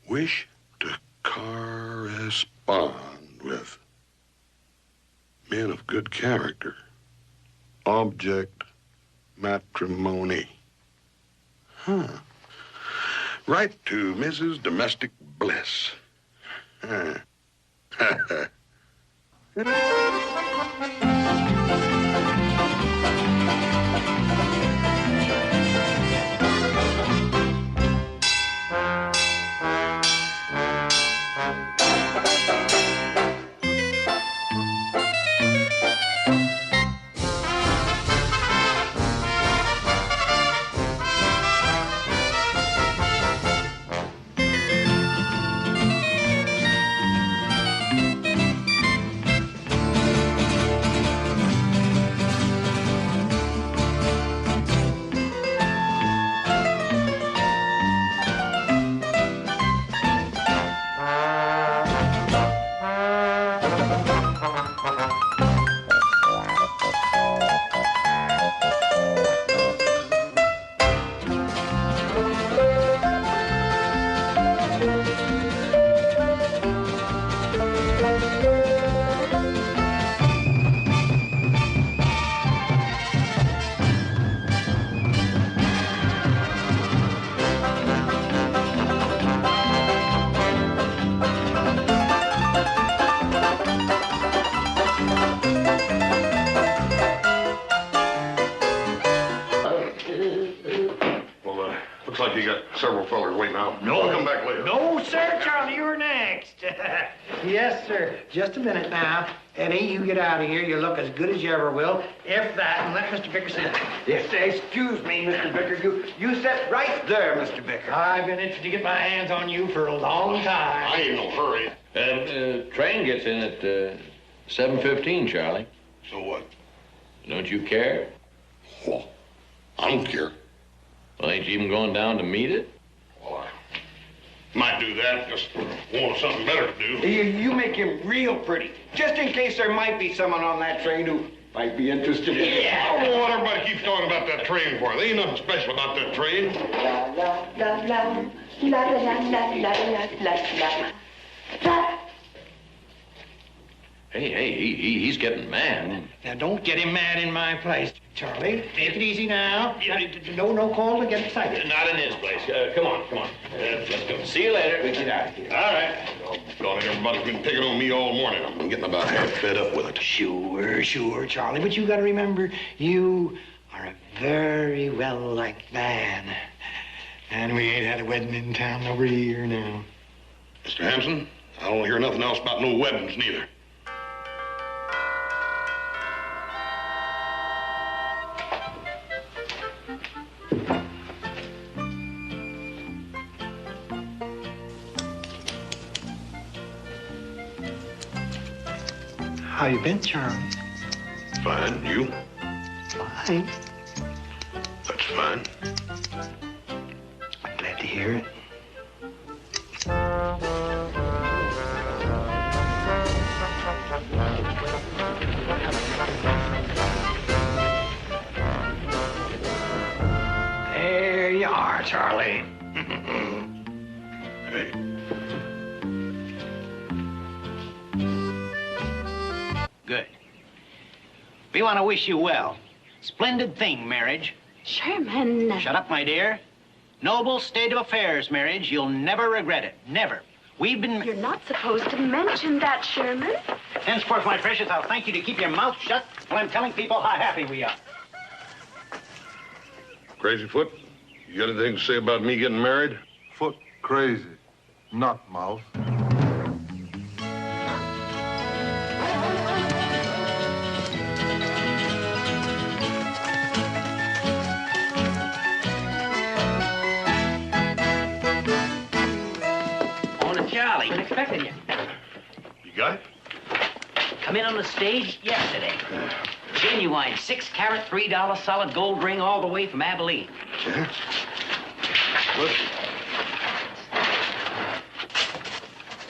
Wish to correspond with men of good character. Object, matrimony. Huh. Write to Mrs. Domestic Bliss. Huh. Looks like you got several fellers waiting out. No. I'll come back later. No, sir, Charlie, you're next. Yes, sir. Just a minute now. Eddie, you get out of here. You look as good as you ever will. If that, and let Mr. Bicker sit down. Yes, excuse me, Mr. Bicker. You sit right there, Mr. Bicker. I've been itching to get my hands on you for a long time. I ain't in no hurry. Train gets in at 7:15, Charlie. So what? Don't you care? Well, I don't care. Well, ain't you even going down to meet it? Well, I might do that. Just want something better to do. You make him real pretty, just in case there might be someone on that train who might be interested in it. I don't know what everybody keeps talking about that train for. There ain't nothing special about that train. La la la la la la la la la la la. Hey, he's getting mad. Now, don't get him mad in my place, Charlie. Take it easy now. No call to get excited. Not in his place. Come on. Let's go. See you later. We get out of here. All right. God, everybody's been picking on me all morning. I'm getting about half fed up with it. Sure, Charlie. But you got to remember, you are a very well-liked man. And we ain't had a wedding in town over a year now. Mr. Hanson, I don't hear nothing else about no weddings, neither. How you been, Charlie? Fine. You? Fine. That's fine. I'm glad to hear it. There you are, Charlie. Hey. Good. We want to wish you well. Splendid thing, marriage. Sherman. Shut up, my dear. Noble state of affairs, marriage. You'll never regret it. Never. We've been... You're not supposed to mention that, Sherman. Henceforth, my precious, I'll thank you to keep your mouth shut while I'm telling people how happy we are. Crazyfoot, you got anything to say about me getting married? Foot crazy, not mouth. Charlie. Been expecting you. You got it? Come in on the stage yesterday. Genuine 6-carat, $3 solid gold ring all the way from Abilene. Yeah? Look.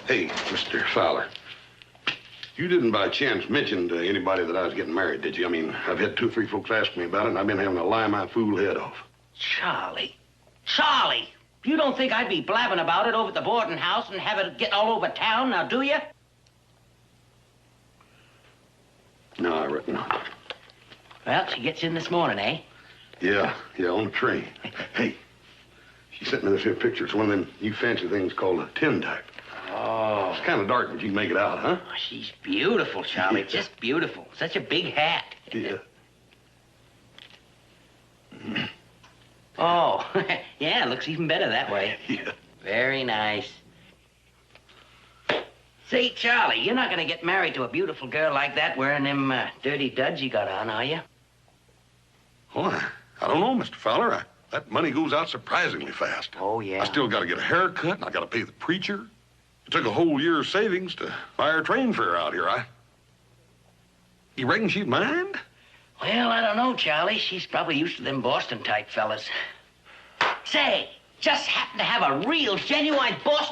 Hey, Mr. Fowler. You didn't by chance mention to anybody that I was getting married, did you? I mean, I've had 2 or 3 folks ask me about it, and I've been having to lie my fool head off. Charlie. Charlie! You don't think I'd be blabbing about it over at the boarding house and have it get all over town, now do you? No, I reckon not. Well, she gets in this morning, eh? Yeah, on the train. Hey, she sent me this here picture. It's one of them new fancy things called a tintype. Oh. It's kind of dark, but you can make it out, huh? Oh, she's beautiful, Charlie. Yeah. Just beautiful. Such a big hat. Yeah. Oh, yeah, looks even better that way. Yeah. Very nice. Say, Charlie, you're not gonna get married to a beautiful girl like that wearing them dirty duds you got on, are you? Oh, I don't know, Mr. Fowler. That money goes out surprisingly fast. Oh, yeah. I still got to get a haircut, and I got to pay the preacher. It took a whole year's savings to buy her train fare out here. You reckon she'd mind? Well, I don't know, Charlie. She's probably used to them Boston-type fellas. Say, just happen to have a real, genuine Boston